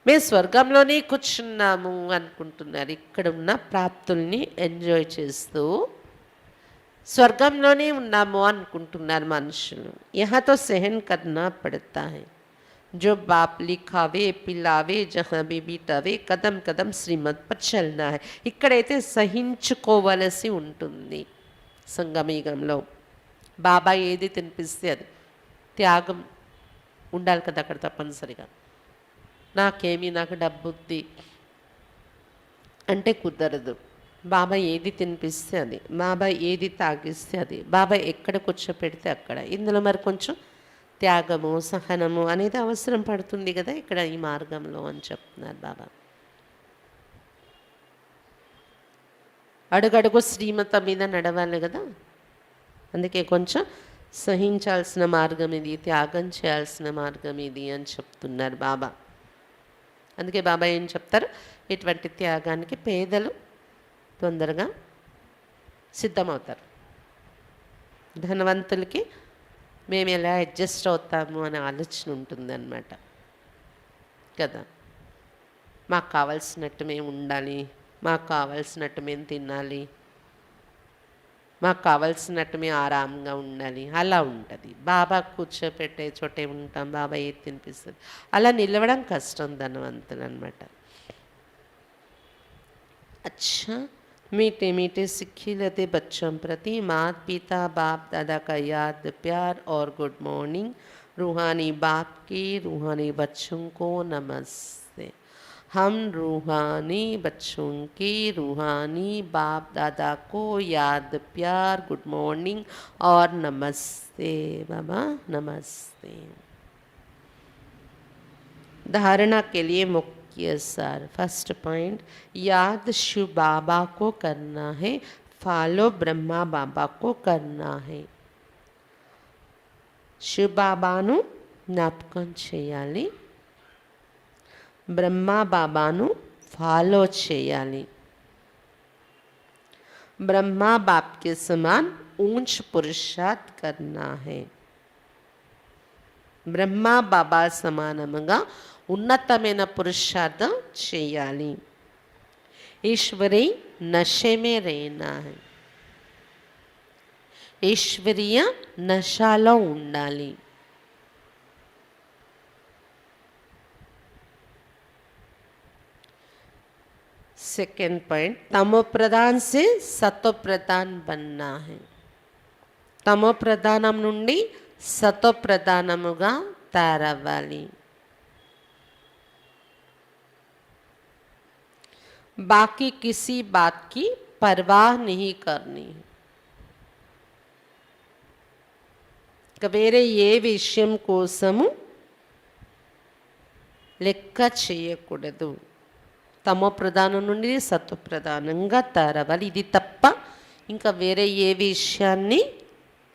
మేము స్వర్గంలోనే కూర్చున్నాము అనుకుంటున్నారు. ఇక్కడ ఉన్న ప్రాప్తుల్ని ఎంజాయ్ చేస్తూ స్వర్గంలోనే ఉన్నాము అనుకుంటున్నారు మనుషులు. यहाँ तो सहन करना पड़ता है, जो बाप लिखावे पिलावे जहाँ भी बितावे कदम कदम శ్రీమత్ पर चलना है. ఇక్కడైతే సహించుకోవలసి ఉంటుంది. సంగమయుగంలో బాబా ఏది తినిపిస్తే అది త్యాగం ఉండాలి కదా అక్కడ తప్పనిసరిగా. నాకు డబ్బుద్ది అంటే కుదరదు. బాబా ఏది తినిపిస్తే అది, బాబా ఏది తాగిస్తే అది, బాబా ఎక్కడ కూర్చోపెడితే అక్కడ. ఇందులో మరి కొంచెం త్యాగము సహనము అనేది అవసరం పడుతుంది కదా ఇక్కడ ఈ మార్గంలో అని చెప్తున్నారు బాబా. అడుగడుగు శ్రీమతం మీద నడవాలి కదా, అందుకే కొంచెం సహించాల్సిన మార్గం ఇది, త్యాగం చేయాల్సిన మార్గం ఇది అని చెప్తున్నారు బాబా. అందుకే బాబా ఏం చెప్తారు, ఇటువంటి త్యాగానికి పేదలు తొందరగా సిద్ధమవుతారు. ధనవంతులకి మేము ఎలా అడ్జస్ట్ అవుతాము అనే ఆలోచన ఉంటుందన్నమాట కదా. మాకు కావాల్సినట్టు మేము ఉండాలి, మాకు కావాల్సినట్టు మేము తినాలి, మాకు కావాల్సినట్టు మేము ఆరాంగా ఉండాలి, అలా ఉంటుంది. బాబా కూర్చోపెట్టే చోటే ఉంటాం, బాబా ఏది తినిపిస్తుంది, అలా నిలవడం కష్టం ధనవంతులు అనమాట. अच्छा मीठे मीठे सिखिलते बच्चों प्रति माता पिता बाप दादा का याद प्यार और गुड मॉर्निंग. रूहानी बाप के रूहानी बच्चों को नमस्ते. हम रूहानी बच्चों के रूहानी बाप दादा को याद प्यार गुड मॉर्निंग और नमस्ते. बाबा नमस्ते. धारणा के लिए मुख्य सार. फर्स्ट पॉइंट, याद शिव बाबा को करना है, फॉलो ब्रह्मा बाबा को करना है. శివ బాబాను జ్ఞాపకం చేయాలి, బ్రహ్మా బాబాను ఫాలో చేయాలి. ब्रह्मा बाप के समान ऊंच पुरुषार्थ करना है. బ్రహ్మా బాబా సమానముగా ఉన్నతమైన పురుషార్థం చేయాలి. ఈశ్వరీ నశే మే रहना है. ఈశ్వరీయ నశాలో ఉండాలి. सेकेंड पॉइंट, तमो प्रधान से सतो प्रधान बनना है. तमो प्रधानम నుండి సతో ప్రధానముగా తయారవ్వాలి. बाकी किसी बात की परवाह नहीं करनी. వేరే ఏ విషయం కోసము లెక్క చేయకూడదు. తమో ప్రధానం నుండి సత్వ ప్రధానంగా తయారవ్వాలి. ఇది తప్ప ఇంకా వేరే ఏ విషయాన్ని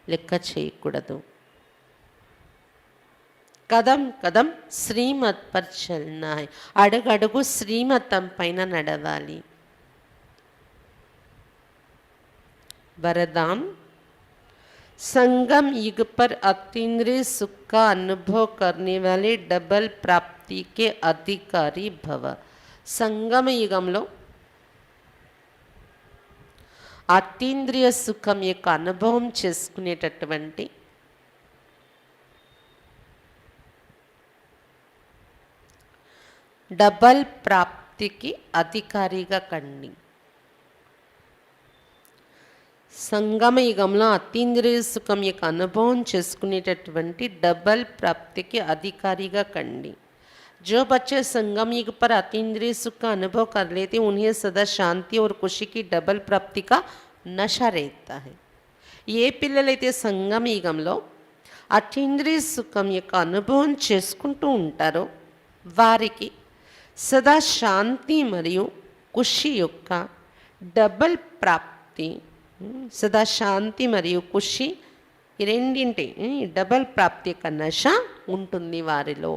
లెక్క చేయకూడదు. కదం కదం శ్రీమత్ పర్ చల్నా హై. అడుగడుగు శ్రీమతం పైన నడవాలి. वरदान, संगम युग पर अतीन्द्रिय सुख का अनुभव करने वाले डबल प्राप्ति के अधिकारी भव. సంగమ యుగంలో అతీంద్రియ సుఖం యొక్క అనుభవం చేసుకునేటటువంటి డబల్ ప్రాప్తికి అధికారిగా కండి. సంగమ యుగంలో అతీంద్రియ సుఖం యొక్క అనుభవం చేసుకునేటటువంటి డబల్ ప్రాప్తికి అధికారిగా కండి. जो बच्चे संगम युग पर अतीन्द्रिय सुख का अनुभव कर लेते उन्हें सदा शांति और खुशी की डबल प्राप्ति का नशा रहता है. ఏ పిల్లలైతే సంగమ యుగంలో అతీంద్రియ సుఖం యొక్క అనుభవం చేసుకుంటూ ఉంటారో వారికి సదా శాంతి మరియు ఖుషి యొక్క డబల్ ప్రాప్తి, సదా శాంతి మరియు ఖుషి ఈ రెండింటి డబల్ ప్రాప్తి యొక్క నశ ఉంటుంది వారిలో.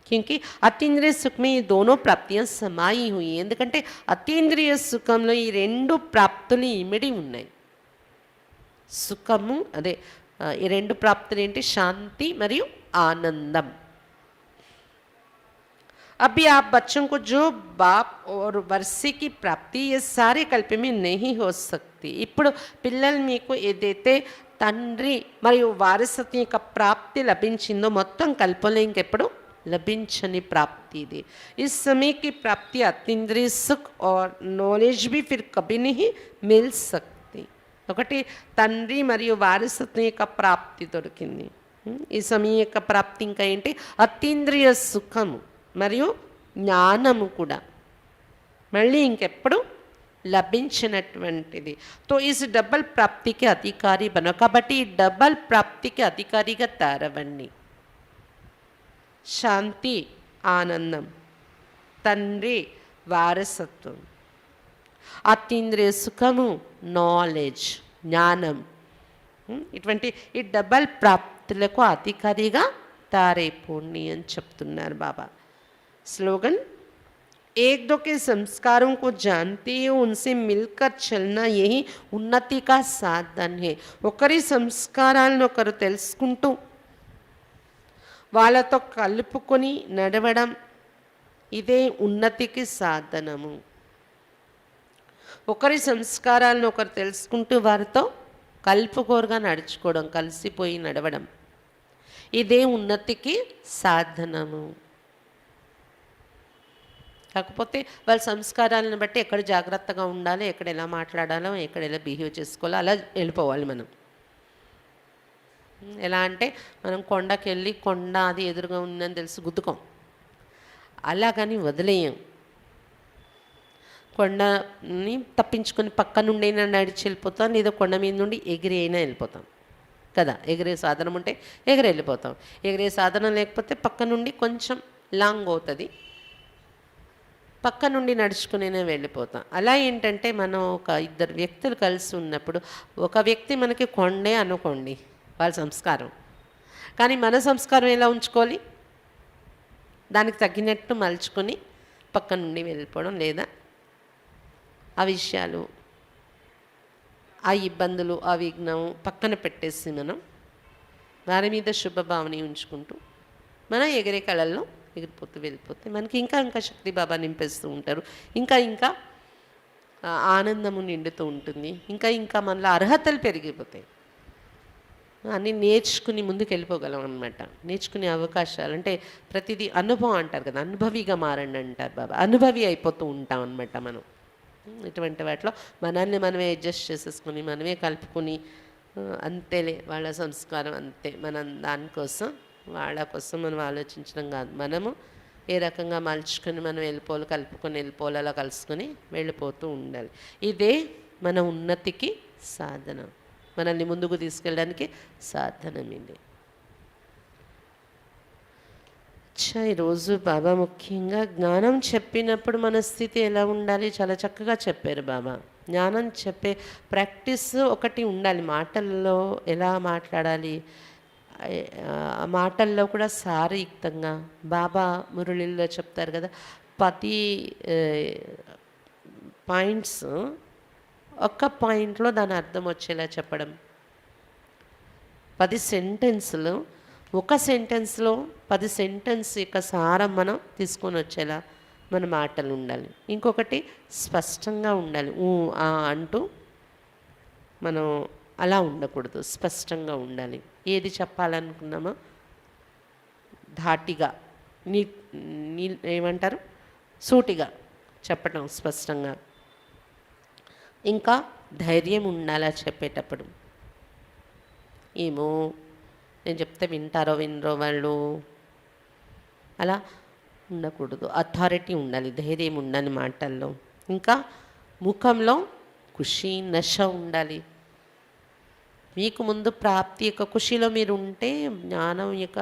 क्योंकि అతీంద్రియ సుఖ में ये दोनों प्राप्तियां समाई हुई हैं. ఎందుకంటే అతీంద్రియ సుఖంలో ఈ రెండు ప్రాప్తులు ఇమిడి ఉన్నాయి. సుఖము అదే ఈ రెండు ప్రాప్తులు ఏంటి? శాంతి మరియు ఆనందం. अभी आप बच्चों को जो बाप और वर्षे की प्राप्ति ये सारे कल्प में नहीं हो सकती. ఇప్పుడు పిల్లలు మీకు ఏదైతే తండ్రి మరియు వారసత్వం యొక్క ప్రాప్తి లభించిందో మొత్తం కల్పంలో ఇంకెప్పుడు लभिंचनी प्राप्ति दे. इस समय की प्राप्ति अतीन्द्रिय सुख और नॉलेज भी फिर कभी नहीं मिल सकती. ఒకటి తండ్రి మరియు వారసత్వం యొక్క ప్రాప్తి దొరికింది. ఈ సమయం యొక్క ప్రాప్తి ఇంకా ఏంటి? అతీంద్రియ సుఖము మరియు జ్ఞానము కూడా మళ్ళీ ఇంకెప్పుడు లభించినటువంటిది. తో ఇస్ డబల్ ప్రాప్తికి అధికారి బన. కాబట్టి ఈ డబల్ ప్రాప్తికి అధికారిగా తయారవ్వండి. శాంతి ఆనందం, తండ్రి వారసత్వం, అతీంద్రియ సుఖము నాలెడ్జ్ జ్ఞానం, ఇటువంటి ఈ డబల్ ప్రాప్తులకు అధికారిగా తయారైపోండి అని చెప్తున్నారు బాబా. స్లోగన్, एक दो के संस्कारों को जानते हो उनसे मिलकर चलना यही उन्नति का साधन है. ఒకరి సంస్కారాలను ఒకరు తెలుసుకుంటూ వాళ్ళతో కలుపుకొని నడవడం ఇదే ఉన్నతికి సాధనము. ఒకరి సంస్కారాలను ఒకరు తెలుసుకుంటూ వారితో కలుపుకోరుగా నడుచుకోవడం, కలిసిపోయి నడవడం ఇదే ఉన్నతికి సాధనము. కాకపోతే వాళ్ళ సంస్కారాలను బట్టి ఎక్కడ జాగ్రత్తగా ఉండాలి, ఎక్కడ ఎలా మాట్లాడాలో, ఎక్కడ ఎలా బిహేవ్ చేసుకోవాలో అలా వెళ్ళిపోవాలి మనం. ఎలా అంటే మనం కొండకి వెళ్ళి కొండ అది ఎదురుగా ఉందని తెలిసి గుద్దుకోం, అలాగని వదిలేయం. కొండని తప్పించుకొని పక్క నుండి అయినా నడిచి వెళ్ళిపోతాం, లేదా కొండ మీద నుండి ఎగిరి అయినా వెళ్ళిపోతాం కదా. ఎగిరే సాధనం ఉంటే ఎగిరి వెళ్ళిపోతాం, ఎగిరే సాధనం లేకపోతే పక్క నుండి కొంచెం లాంగ్ అవుతుంది, పక్క నుండి నడుచుకునే వెళ్ళిపోతాం. అలా ఏంటంటే మనం ఒక ఇద్దరు వ్యక్తులు కలిసి ఉన్నప్పుడు ఒక వ్యక్తి మనకి కొండే అనుకోండి వాళ్ళ సంస్కారం, కానీ మన సంస్కారం ఎలా ఉంచుకోవాలి? దానికి తగ్గినట్టు మలుచుకొని పక్క నుండి వెళ్ళిపోవడం, లేదా ఆ విషయాలు, ఆ ఇబ్బందులు, ఆ విఘ్నం పక్కన పెట్టేసి మనం వారి మీద శుభభావని ఉంచుకుంటూ మనం ఎగిరే కళల్లో ఎగిరిపోతూ వెళ్ళిపోతే మనకి ఇంకా ఇంకా శక్తి బాబా నింపేస్తూ ఉంటారు. ఇంకా ఇంకా ఆనందము నిండుతూ ఉంటుంది. ఇంకా ఇంకా మనలో అర్హతలు పెరిగిపోతాయి. అన్నీ నేర్చుకుని ముందుకు వెళ్ళిపోగలం అనమాట. నేర్చుకునే అవకాశాలు అంటే ప్రతిదీ అనుభవం అంటారు కదా, అనుభవిగా మారండి అంటారు బాబా. అనుభవి అయిపోతూ ఉంటాం అనమాట మనం. ఇటువంటి వాటిలో మనల్ని మనమే అడ్జస్ట్ చేసేసుకొని మనమే కలుపుకొని అంతేలే వాళ్ళ సంస్కారం అంతే, మనం దానికోసం వాళ్ళ కోసం మనం ఆలోచించడం కాదు, మనము ఏ రకంగా మలుచుకొని మనం వెళ్ళిపోవాలి, కలుపుకొని వెళ్ళిపోవాలి, అలా కలుసుకొని వెళ్ళిపోతూ ఉండాలి. ఇదే మన ఉన్నతికి సాధన, మనల్ని ముందుకు తీసుకెళ్ళడానికి సాధనం ఇది. ఈరోజు బాబా ముఖ్యంగా జ్ఞానం చెప్పినప్పుడు మన స్థితి ఎలా ఉండాలి చాలా చక్కగా చెప్పారు బాబా. జ్ఞానం చెప్పే ప్రాక్టీస్ ఒకటి ఉండాలి, మాటల్లో ఎలా మాట్లాడాలి, మాటల్లో కూడా సారయుక్తంగా. బాబా మురళిలో చెప్తారు కదా, 10 పాయింట్స్ ఒక్క పాయింట్లో దాని అర్థం వచ్చేలా చెప్పడం, 10 సెంటెన్సులు ఒక సెంటెన్స్లో 10 సెంటెన్స్ యొక్క సారం మనం తీసుకొని వచ్చేలా మన మాటలు ఉండాలి. ఇంకొకటి స్పష్టంగా ఉండాలి, అంటూ మనం అలా ఉండకూడదు, స్పష్టంగా ఉండాలి. ఏది చెప్పాలనుకున్నామో ధాటిగా ఏమంటారు సూటిగా చెప్పటం, స్పష్టంగా. ఇంకా ధైర్యం ఉండాలా చెప్పేటప్పుడు. ఏమో నేను చెప్తే వింటారో వినరో వాళ్ళు, అలా ఉండకూడదు. అథారిటీ ఉండాలి, ధైర్యం ఉండాలి మాటల్లో. ఇంకా ముఖంలో ఖుషి నశ ఉండాలి. మీకు ముందు ప్రాప్తి యొక్క ఖుషిలో మీరు ఉంటే జ్ఞానం యొక్క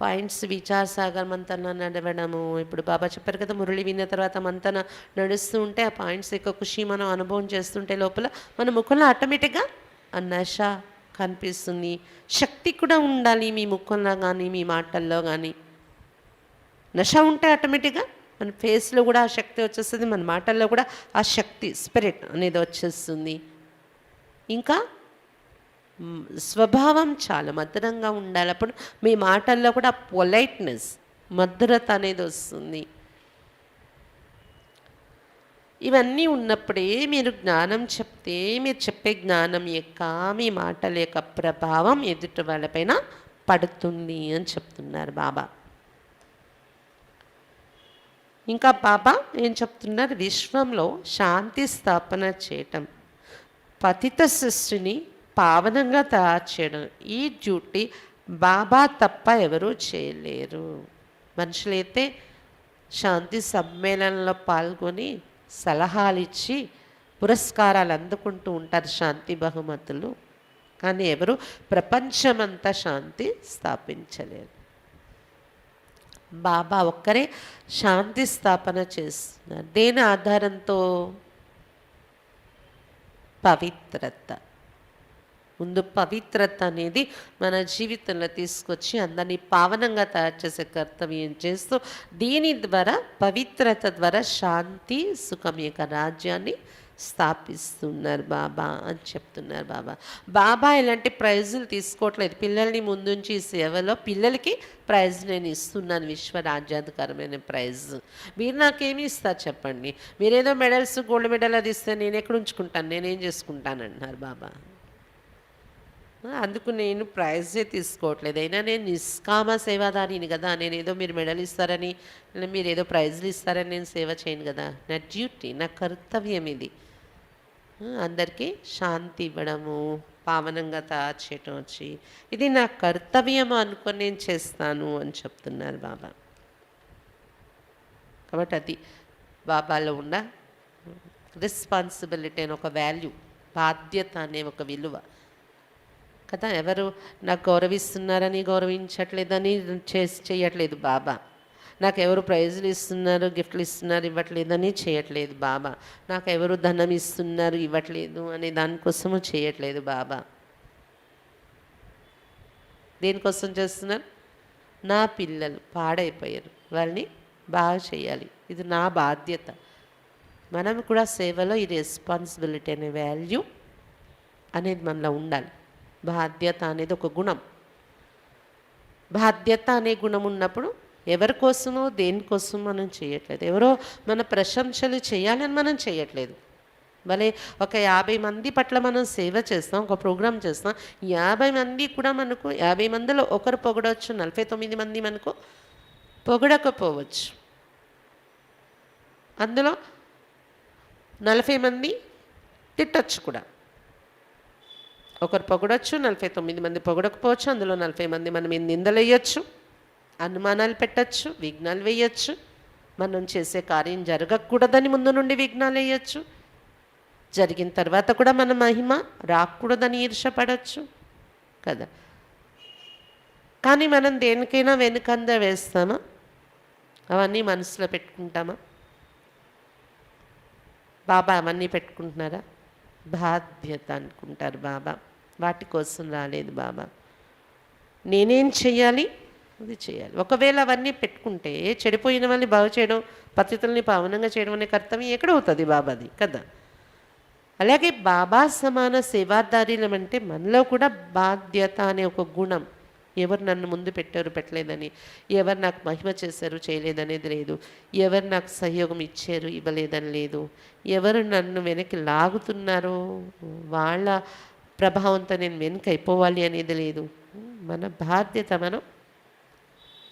పాయింట్స్ విచారసాగర్ మంతన నడవడము, ఇప్పుడు బాబా చెప్పారు కదా, మురళి విన్న తర్వాత మంతన నడుస్తూ ఉంటే ఆ పాయింట్స్ యొక్క ఖుషి మనం అనుభవం చేస్తుంటే లోపల మన ముఖంలో ఆటోమేటిక్గా ఆ నశ కనిపిస్తుంది. శక్తి కూడా ఉండాలి మీ ముఖంలో కానీ మీ మాటల్లో కానీ. నశ ఉంటే ఆటోమేటిక్గా మన ఫేస్లో కూడా ఆ శక్తి వచ్చేస్తుంది, మన మాటల్లో కూడా ఆ శక్తి స్పిరిట్ అనేది వచ్చేస్తుంది. ఇంకా స్వభావం చాలా మధురంగా ఉండాలి. అప్పుడు మీ మాటల్లో కూడా పొలైట్నెస్, మధురత అనేది వస్తుంది. ఇవన్నీ ఉన్నప్పుడే మీరు జ్ఞానం చెప్తే మీరు చెప్పే జ్ఞానం యొక్క మీ మాటల యొక్క ప్రభావం ఎదుటి వాళ్ళపైన పడుతుంది అని చెప్తున్నారు బాబా. ఇంకా బాబా ఏం చెప్తున్నారు, విశ్వంలో శాంతి స్థాపన చేయటం, పతిత సృష్టిని పావనంగా తయారు చేయడం, ఈ డ్యూటీ బాబా తప్ప ఎవరూ చేయలేరు. మనుషులైతే శాంతి సమ్మేళనంలో పాల్గొని సలహాలు ఇచ్చి పురస్కారాలు అందుకుంటూ ఉంటారు, శాంతి బహుమతులు. కానీ ఎవరు ప్రపంచమంతా శాంతి స్థాపించలేరు. బాబా ఒక్కరే శాంతి స్థాపన చేస్తున్నారు. దేని ఆధారంతో? పవిత్రత. ముందు పవిత్రత అనేది మన జీవితంలో తీసుకొచ్చి అందరినీ పావనంగా తయారు చేసే కర్తవ్యం చేస్తూ, దీని ద్వారా పవిత్రత ద్వారా శాంతి సుఖం యొక్క రాజ్యాన్ని స్థాపిస్తున్నారు బాబా అని చెప్తున్నారు బాబా. బాబా ఇలాంటి ప్రైజులు తీసుకోవట్లేదు. పిల్లల్ని ముందుంచి సేవలో పిల్లలకి ప్రైజ్ నేను ఇస్తున్నాను, విశ్వరాజ్యాధికారమైన ప్రైజ్. మీరు నాకేమి ఇస్తారు చెప్పండి? మీరేదో మెడల్స్, గోల్డ్ మెడల్ అది ఇస్తే నేను ఎక్కడ ఉంచుకుంటాను, నేనేం చేసుకుంటాను అంటున్నారు బాబా. అందుకు నేను ప్రైజే తీసుకోవట్లేదు. అయినా నేను నిష్కామ సేవాదారిని కదా, నేనేదో మీరు మెడల్ ఇస్తారని, మీరు ఏదో ప్రైజ్లు ఇస్తారని నేను సేవ చేయను కదా. నా డ్యూటీ, నా కర్తవ్యం ఇది. అందరికీ శాంతి ఇవ్వడము, పావనంగా తయారు చేయటం వచ్చి ఇది నా కర్తవ్యం అనుకొని నేను చేస్తాను అని చెప్తున్నారు బాబా. కాబట్టి అది బాబాలో ఉన్న రెస్పాన్సిబిలిటీ అని ఒక వాల్యూ, బాధ్యత అనే ఒక విలువ కదా. ఎవరు నాకు గౌరవిస్తున్నారని గౌరవించట్లేదని చేయట్లేదు బాబా. నాకు ఎవరు ప్రైజులు ఇస్తున్నారు, గిఫ్ట్లు ఇస్తున్నారు, ఇవ్వట్లేదని చేయట్లేదు బాబా. నాకు ఎవరు ధనం ఇస్తున్నారు, ఇవ్వట్లేదు అనే దానికోసము చేయట్లేదు బాబా. దేనికోసం చేస్తున్నారు? నా పిల్లలు పాడైపోయారు, వాళ్ళని బాగా చేయాలి, ఇది నా బాధ్యత. మనం కూడా సేవలో ఈ రెస్పాన్సిబిలిటీ అనే వాల్యూ అనేది మనలో ఉండాలి. బాధ్యత అనేది ఒక గుణం. బాధ్యత అనే గుణం ఉన్నప్పుడు ఎవరి కోసమో దేనికోసం మనం చేయట్లేదు, ఎవరో మన ప్రశంసలు చేయాలని మనం చేయట్లేదు. భలే ఒక 50 మంది పట్ల మనం సేవ చేస్తాం, ఒక ప్రోగ్రాం చేస్తాం, 50 మంది కూడా మనకు 50 మందిలో ఒకరు పొగడవచ్చు, 49 మంది మనకు పొగడకపోవచ్చు. అందులో 40 మంది తిట్టచ్చు కూడా. ఒకరు పొగడొచ్చు, 49 మంది పొగడకపోవచ్చు. అందులో 40 మంది మనం నిందలేయచ్చు, అనుమానాలు పెట్టచ్చు, విఘ్నాలు వేయచ్చు. మనం చేసే కార్యం జరగకూడదని ముందు నుండి విఘ్నాలు వేయచ్చు. జరిగిన తర్వాత కూడా మన మహిమ రాకూడదని ఈర్షపడవచ్చు కదా. కానీ మనం దేనికైనా వెనుకంద వేస్తామా? అవన్నీ మనసులో పెట్టుకుంటామా? బాబా అవన్నీ పెట్టుకుంటున్నారా? బాధ్యత అనుకుంటారు బాబా. వాటి కోసం రాలేదు బాబా. నేనేం చెయ్యాలి అది చేయాలి. ఒకవేళ అవన్నీ పెట్టుకుంటే చెడిపోయిన వాళ్ళని బాగు చేయడం, పతితుల్ని పావనంగా చేయడం అనే కర్తవ్యం ఎక్కడవుతుంది బాబాది కదా. అలాగే బాబా సమాన సేవాదారీలం అంటే మనలో కూడా బాధ్యత అనే ఒక గుణం. ఎవరు నన్ను ముందు పెట్టారు పెట్టలేదని, ఎవరు నాకు మహిమ చేశారు చేయలేదనేది లేదు, ఎవరు నాకు సహయోగం ఇచ్చారు ఇవ్వలేదని లేదు, ఎవరు నన్ను వెనక్కి లాగుతున్నారో వాళ్ళ ప్రభావంతో నేను వెనక్కి అయిపోవాలి అనేది లేదు. మన బాధ్యత మనం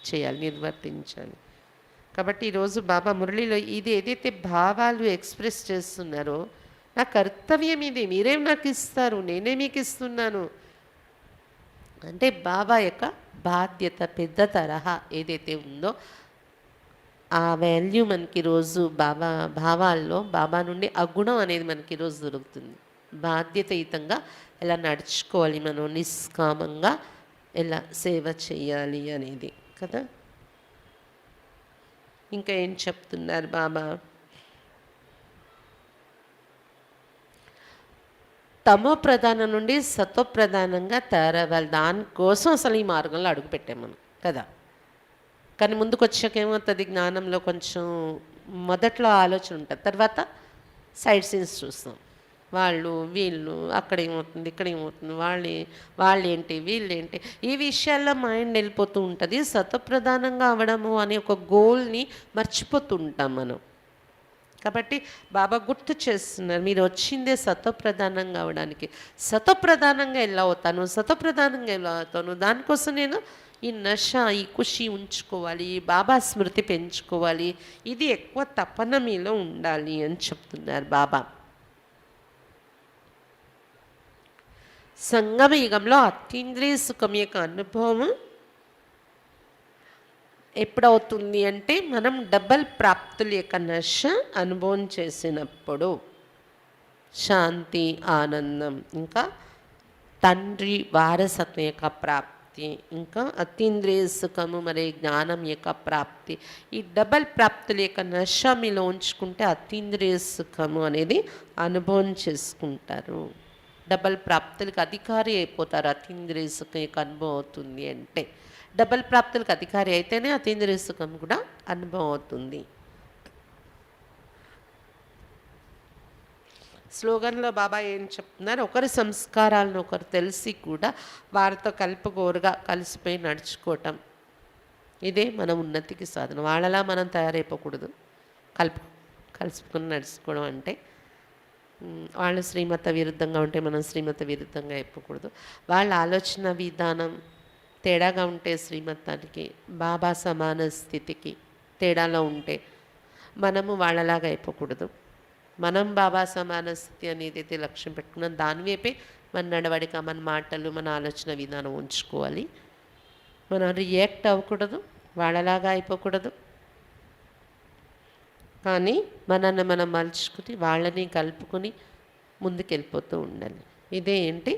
చేయాలి, నిర్వర్తించాలి. కాబట్టి ఈరోజు బాబా మురళిలో ఇది ఏదైతే భావాలు ఎక్స్ప్రెస్ చేస్తున్నారో, నా కర్తవ్యం ఇది, మీరేం నాకు ఇస్తారు, నేనే మీకు ఇస్తున్నాను అంటే బాబా యొక్క బాధ్యత పెద్ద తరహా ఏదైతే ఉందో ఆ వాల్యూ మనకి రోజు బాబా భావాల్లో బాబా నుండి ఆ గుణం అనేది మనకి రోజు దొరుకుతుంది. బాధ్యతయుతంగా ఎలా నడుచుకోవాలి, మనం నిష్కామంగా ఎలా సేవ చేయాలి అనేది కదా. ఇంకా ఏం చెప్తున్నారు బాబా? తమో ప్రధానం నుండి సత్వ ప్రధానంగా తయారవ్వాలి. దానికోసం అసలు ఈ మార్గంలో అడుగుపెట్టాం మనం కదా. కానీ ముందుకు వచ్చాక ఏమవుతుంది, జ్ఞానంలో కొంచెం మొదట్లో ఆలోచన ఉంటుంది, తర్వాత సైడ్ సీన్స్ చూస్తాం. వాళ్ళు వీళ్ళు అక్కడ ఏమవుతుంది ఇక్కడ ఏమవుతుంది, వాళ్ళేంటి వీళ్ళేంటి, ఈ విషయాల్లో మైండ్ వెళ్ళిపోతూ ఉంటుంది. సత్వప్రధానంగా అవ్వడము అనే ఒక గోల్ని మర్చిపోతూ ఉంటాం మనం. కాబట్టి బాబా గుర్తు చేస్తున్నారు, మీరు వచ్చిందే సత్వప్రధానంగా అవడానికి. సత్వప్రధానంగా ఎలా అవుతాను, సత్వప్రధానంగా ఎలా అవుతాను, దానికోసం నేను ఈ నశ ఈ ఖుషి ఉంచుకోవాలి, బాబా స్మృతి పెంచుకోవాలి, ఇది ఎక్కువ తపన మీలో ఉండాలి అని చెప్తున్నారు బాబా. సంగమ యుగంలో అతీంద్రియ సుఖం యొక్క అనుభవం ఎప్పుడవుతుంది అంటే మనం డబల్ ప్రాప్తుల యొక్క నశ అనుభవం చేసినప్పుడు. శాంతి, ఆనందం, ఇంకా తండ్రి వారసత్వం యొక్క ప్రాప్తి, ఇంకా అతీంద్రియ సుఖము మరియు జ్ఞానం యొక్క ప్రాప్తి, ఈ డబల్ ప్రాప్తుల యొక్క నశ మీలో ఉంచుకుంటే అతీంద్రియ సుఖము అనేది అనుభవం చేసుకుంటారు. డబల్ ప్రాప్తులకు అధికారి అయిపోతారు. అతీంద్రియ సుఖం యొక్క అనుభవం అవుతుంది అంటే డబల్ ప్రాప్తులకు అధికారి అయితేనే అతీంద్రియ సుఖం కూడా అనుభవం అవుతుంది. స్లోగన్లో బాబా ఏం చెప్తున్నారు, ఒకరి సంస్కారాలను ఒకరు తెలిసి కూడా వారితో కలుపుకోరుగా కలిసిపోయి నడుచుకోవటం, ఇదే మన ఉన్నతికి సాధన. వాళ్ళలా మనం తయారైపోకూడదు. కలుసుకుని నడుచుకోవడం అంటే వాళ్ళు శ్రీమత విరుద్ధంగా ఉంటే మనం శ్రీమత విరుద్ధంగా అయిపోకూడదు. వాళ్ళ ఆలోచన విధానం తేడాగా ఉంటే శ్రీమతానికి, బాబా సమాన స్థితికి తేడాలో ఉంటే మనము వాళ్ళలాగా అయిపోకూడదు. మనం బాబా సమాన స్థితి అనేది లక్ష్యం పెట్టుకున్నాం, దాని వైపే మన నడవడిక, మన మాటలు, మన ఆలోచన విధానం ఉంచుకోవాలి. మనం రియాక్ట్ అవ్వకూడదు, వాళ్ళలాగా అయిపోకూడదు. కానీ మనల్ని మనం మలుచుకుని వాళ్ళని కలుపుకొని ముందుకెళ్ళిపోతూ ఉండాలి. ఇదే ఏంటి,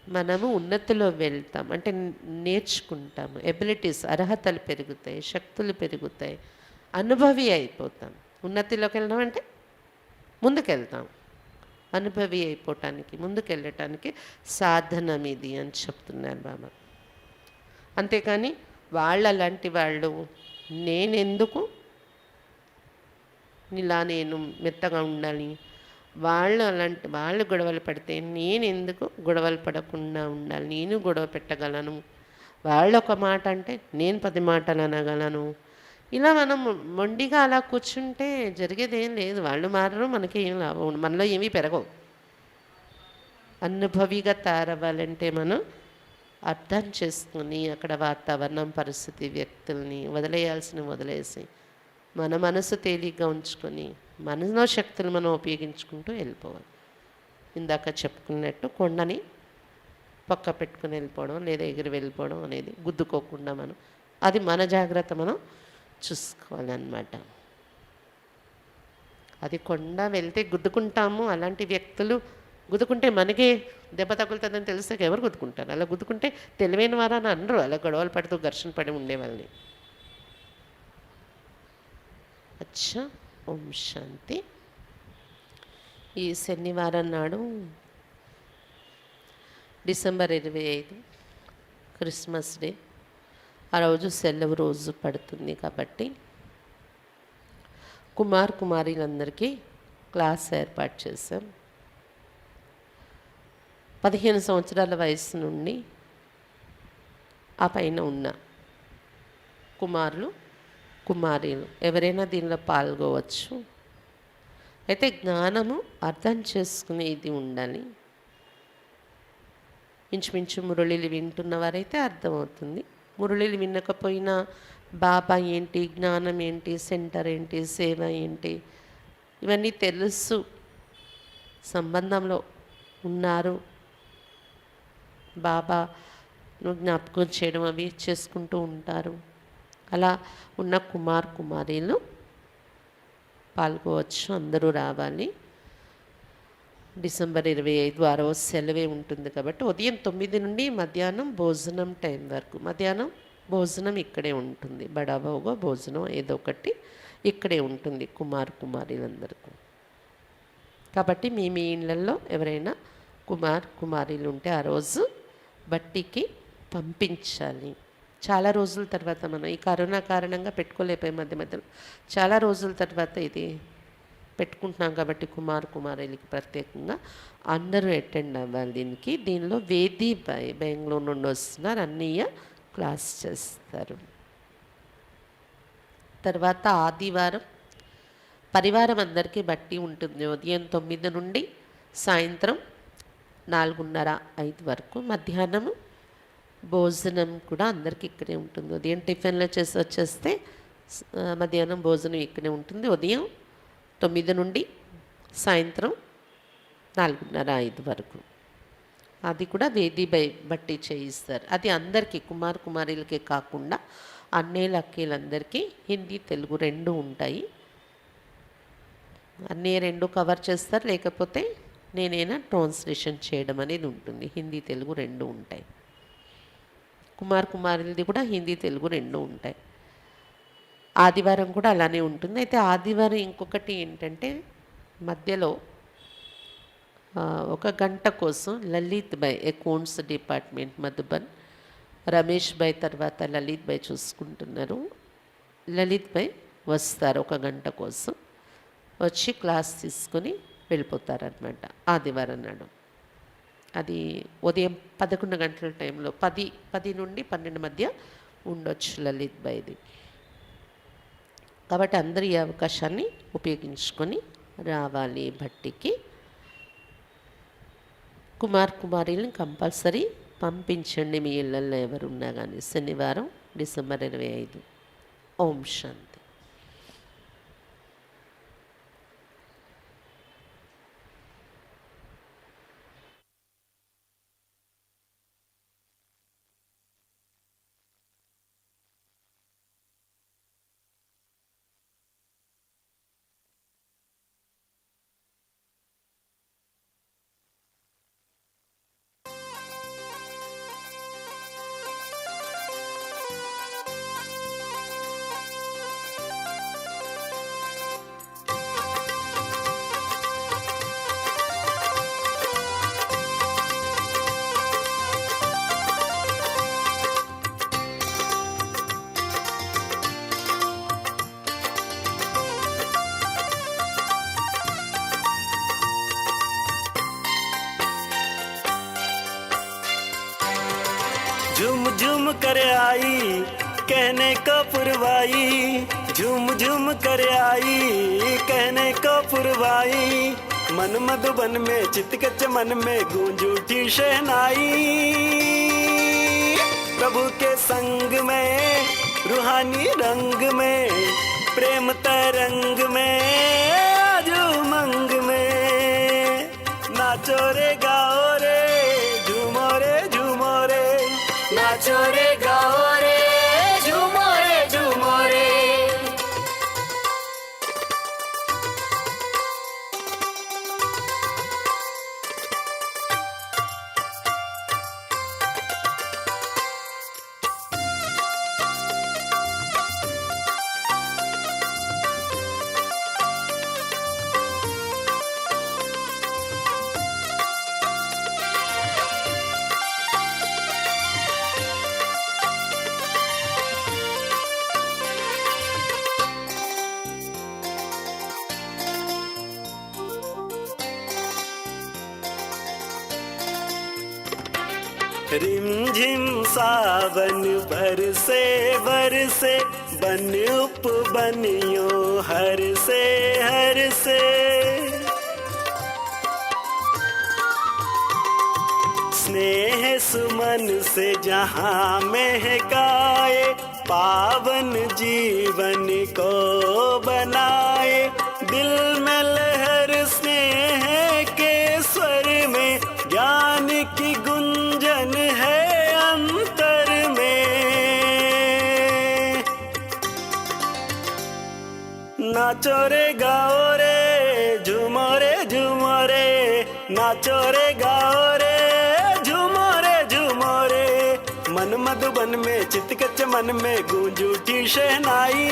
మనము ఉన్నతిలో వెళ్తాం అంటే నేర్చుకుంటాము, ఎబిలిటీస్ అర్హతలు పెరుగుతాయి, శక్తులు పెరుగుతాయి, అనుభవి అయిపోతాం. ఉన్నతిలోకి వెళ్ళడం అంటే ముందుకెళ్తాం, అనుభవి అయిపోవటానికి ముందుకెళ్ళటానికి సాధనం ఇది అని చెప్తున్నారు బాబా. అంతేకాని వాళ్ళు అలాంటి వాళ్ళు, నేనెందుకు ఇలా నేను మెత్తగా ఉండాలి, వాళ్ళు గొడవలు పడితే నేనెందుకు గొడవలు పడకుండా ఉండాలి, నేను గొడవ పెట్టగలను, వాళ్ళు ఒక మాట అంటే నేను 10 మాటలు అనగలను. ఇలా మనం మొండిగా అలా కూర్చుంటే జరిగేదేం లేదు. వాళ్ళు మారరు, మనకి ఏం లాభం, మనలో ఏమీ పెరగవు. అనుభవిగా తయారవ్వాలంటే మనం అర్థం చేసుకుని అక్కడ వాతావరణం, పరిస్థితి, వ్యక్తుల్ని వదిలేసి మన మనసు తేలిగ్గా ఉంచుకొని మనలో శక్తులు మనం ఉపయోగించుకుంటూ వెళ్ళిపోవాలి. ఇందాక చెప్పుకున్నట్టు కొండని పక్క పెట్టుకుని వెళ్ళిపోవడం లేదా ఎగిరి వెళ్ళిపోవడం అనేది గుద్దుకోకుండా మనం, అది మన జాగ్రత్త మనం చూసుకోవాలన్నమాట. అది కొండ వెళ్తే గుద్దుకుంటాము, అలాంటి వ్యక్తులు గుద్దుకుంటే మనకే దెబ్బ తగులుతుందని తెలిస్తే ఎవరు గుద్దుకుంటారు? అలా గుద్దుకుంటే తెలివైన వారని అనరు, అలా గొడవలు పడుతూ ఘర్షణ పడి ఉండేవాళ్ళని. అచ్చా, ఓం శాంతి. ఈ శనివారం నాడు డిసెంబర్ 25 క్రిస్మస్ డే. ఆ రోజు సెలవు రోజు పడుతుంది కాబట్టి కుమారులందరికీ క్లాస్ ఏర్పాటు చేశాం. 15 సంవత్సరాల వయసు నుండి ఆ పైన ఉన్న కుమారీలు ఎవరైనా దీనిలో పాల్గొవచ్చు. అయితే జ్ఞానము అర్థం చేసుకునేది ఉండాలి. ఇంచుమించు మురళిలు వింటున్నవారైతే అర్థమవుతుంది. మురళిలు వినకపోయినా బాబా ఏంటి, జ్ఞానం ఏంటి, సెంటర్ ఏంటి, సేవ ఏంటి, ఇవన్నీ తెలుసు, సంబంధంలో ఉన్నారు, బాబాను జ్ఞాపకం చేయడం అవి చేసుకుంటూ ఉంటారు. అలా ఉన్న కుమారీలు పాల్గొవచ్చు. అందరూ రావాలి. డిసెంబర్ 25 ఆ రోజు సెలవే ఉంటుంది కాబట్టి ఉదయం 9 నుండి మధ్యాహ్నం భోజనం టైం వరకు, మధ్యాహ్నం భోజనం ఇక్కడే ఉంటుంది. బడాబావుగా భోజనం ఏదో ఒకటి ఇక్కడే ఉంటుంది కుమారీలందరికీ. కాబట్టి మీ ఇళ్ళల్లో ఎవరైనా కుమారీలు ఉంటే ఆ రోజు బట్టికి పంపించాలి. చాలా రోజుల తర్వాత మనం ఈ కరోనా కారణంగా పెట్టుకోలేకపోయి మధ్యలో చాలా రోజుల తర్వాత ఇది పెట్టుకుంటున్నాం కాబట్టి కుమారులకి ప్రత్యేకంగా అందరూ అటెండ్ అవ్వాలి. దీనిలో వేదీబాయ్ బెంగళూరు నుండి వస్తున్నారు, అన్నయ్య క్లాస్ చేస్తారు. తర్వాత ఆదివారం పరివారం అందరికీ బట్టి ఉంటుంది. ఉదయం 9 నుండి సాయంత్రం 4:30-5 వరకు. మధ్యాహ్నం భోజనం కూడా అందరికీ ఇక్కడే ఉంటుంది. ఉదయం టిఫిన్లో వచ్చేస్తే మధ్యాహ్నం భోజనం ఇక్కడే ఉంటుంది. ఉదయం 9 నుండి సాయంత్రం 4:30-5 వరకు. అది కూడా బట్టి చేయిస్తారు. అది అందరికీ కుమారులకే కాకుండా అన్నయ్యలు అక్కలందరికీ హిందీ తెలుగు 2 ఉంటాయి. అన్నయ్య 2 కవర్ చేస్తారు, లేకపోతే నేనైనా ట్రాన్స్లేషన్ చేయడం అనేది ఉంటుంది. హిందీ తెలుగు 2 ఉంటాయి. కుమారులది కూడా హిందీ తెలుగు 2 ఉంటాయి. ఆదివారం కూడా అలానే ఉంటుంది. అయితే ఆదివారం ఇంకొకటి ఏంటంటే మధ్యలో 1 గంట కోసం లలిత్ భాయ్ అకౌంట్స్ డిపార్ట్మెంట్ మధుబన్, రమేష్ భాయ్ తర్వాత లలిత్ భాయ్ చూసుకుంటున్నారు. లలిత్ భాయ్ వస్తారు 1 గంట కోసం, వచ్చి క్లాస్ తీసుకొని వెళ్ళిపోతారనమాట ఆదివారం నాడు. అది ఉదయం 11 గంటల టైంలో 10 నుండి 12 మధ్య ఉండొచ్చు లలిత్ భాయ్ది. కాబట్టి అందరూ ఈ అవకాశాన్ని ఉపయోగించుకొని రావాలి భట్టికి. కుమారులను కంపల్సరీ పంపించండి మీ ఇళ్ళల్లో ఎవరున్నా కానీ. శనివారం డిసెంబర్ 25. ఓం శాంతి. झूम कर आई कहने को पुरवाई, झूम झूम कर आई कहने को पुरवाई। मन मधुबन में चित के चमन में गूंज उठी शहनाई। प्रभु के संग में रूहानी रंग में, प्रेम तरंग में आज उमंग में। नाचो रे गाओ रे झूमो रे झूमो रे, नाचो रे गाओ रे झूमो रे झूमो रे। रिमझिम सावन बरसे बरसे, बन उपबनियो हर से हर से। स्नेह सुमन से जहाँ महकाए, पावन जीवन को बनाए। दिल में लहर स्नेह के स्वर में, ज्ञान की गुंजन है अंतर में। नाचो रे गाओ रे झूमो रे झूमो रे, नाचो रे गाओ रे झूमो रे झूमो रे। मन मधुबन में चित के चमन में गूंज उठी शहनाई।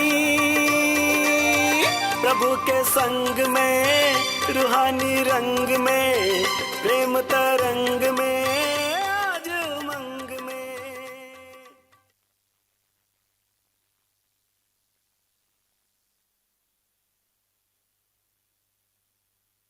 प्रभु के संग में रूहानी रंग में, प्रेम तरंग में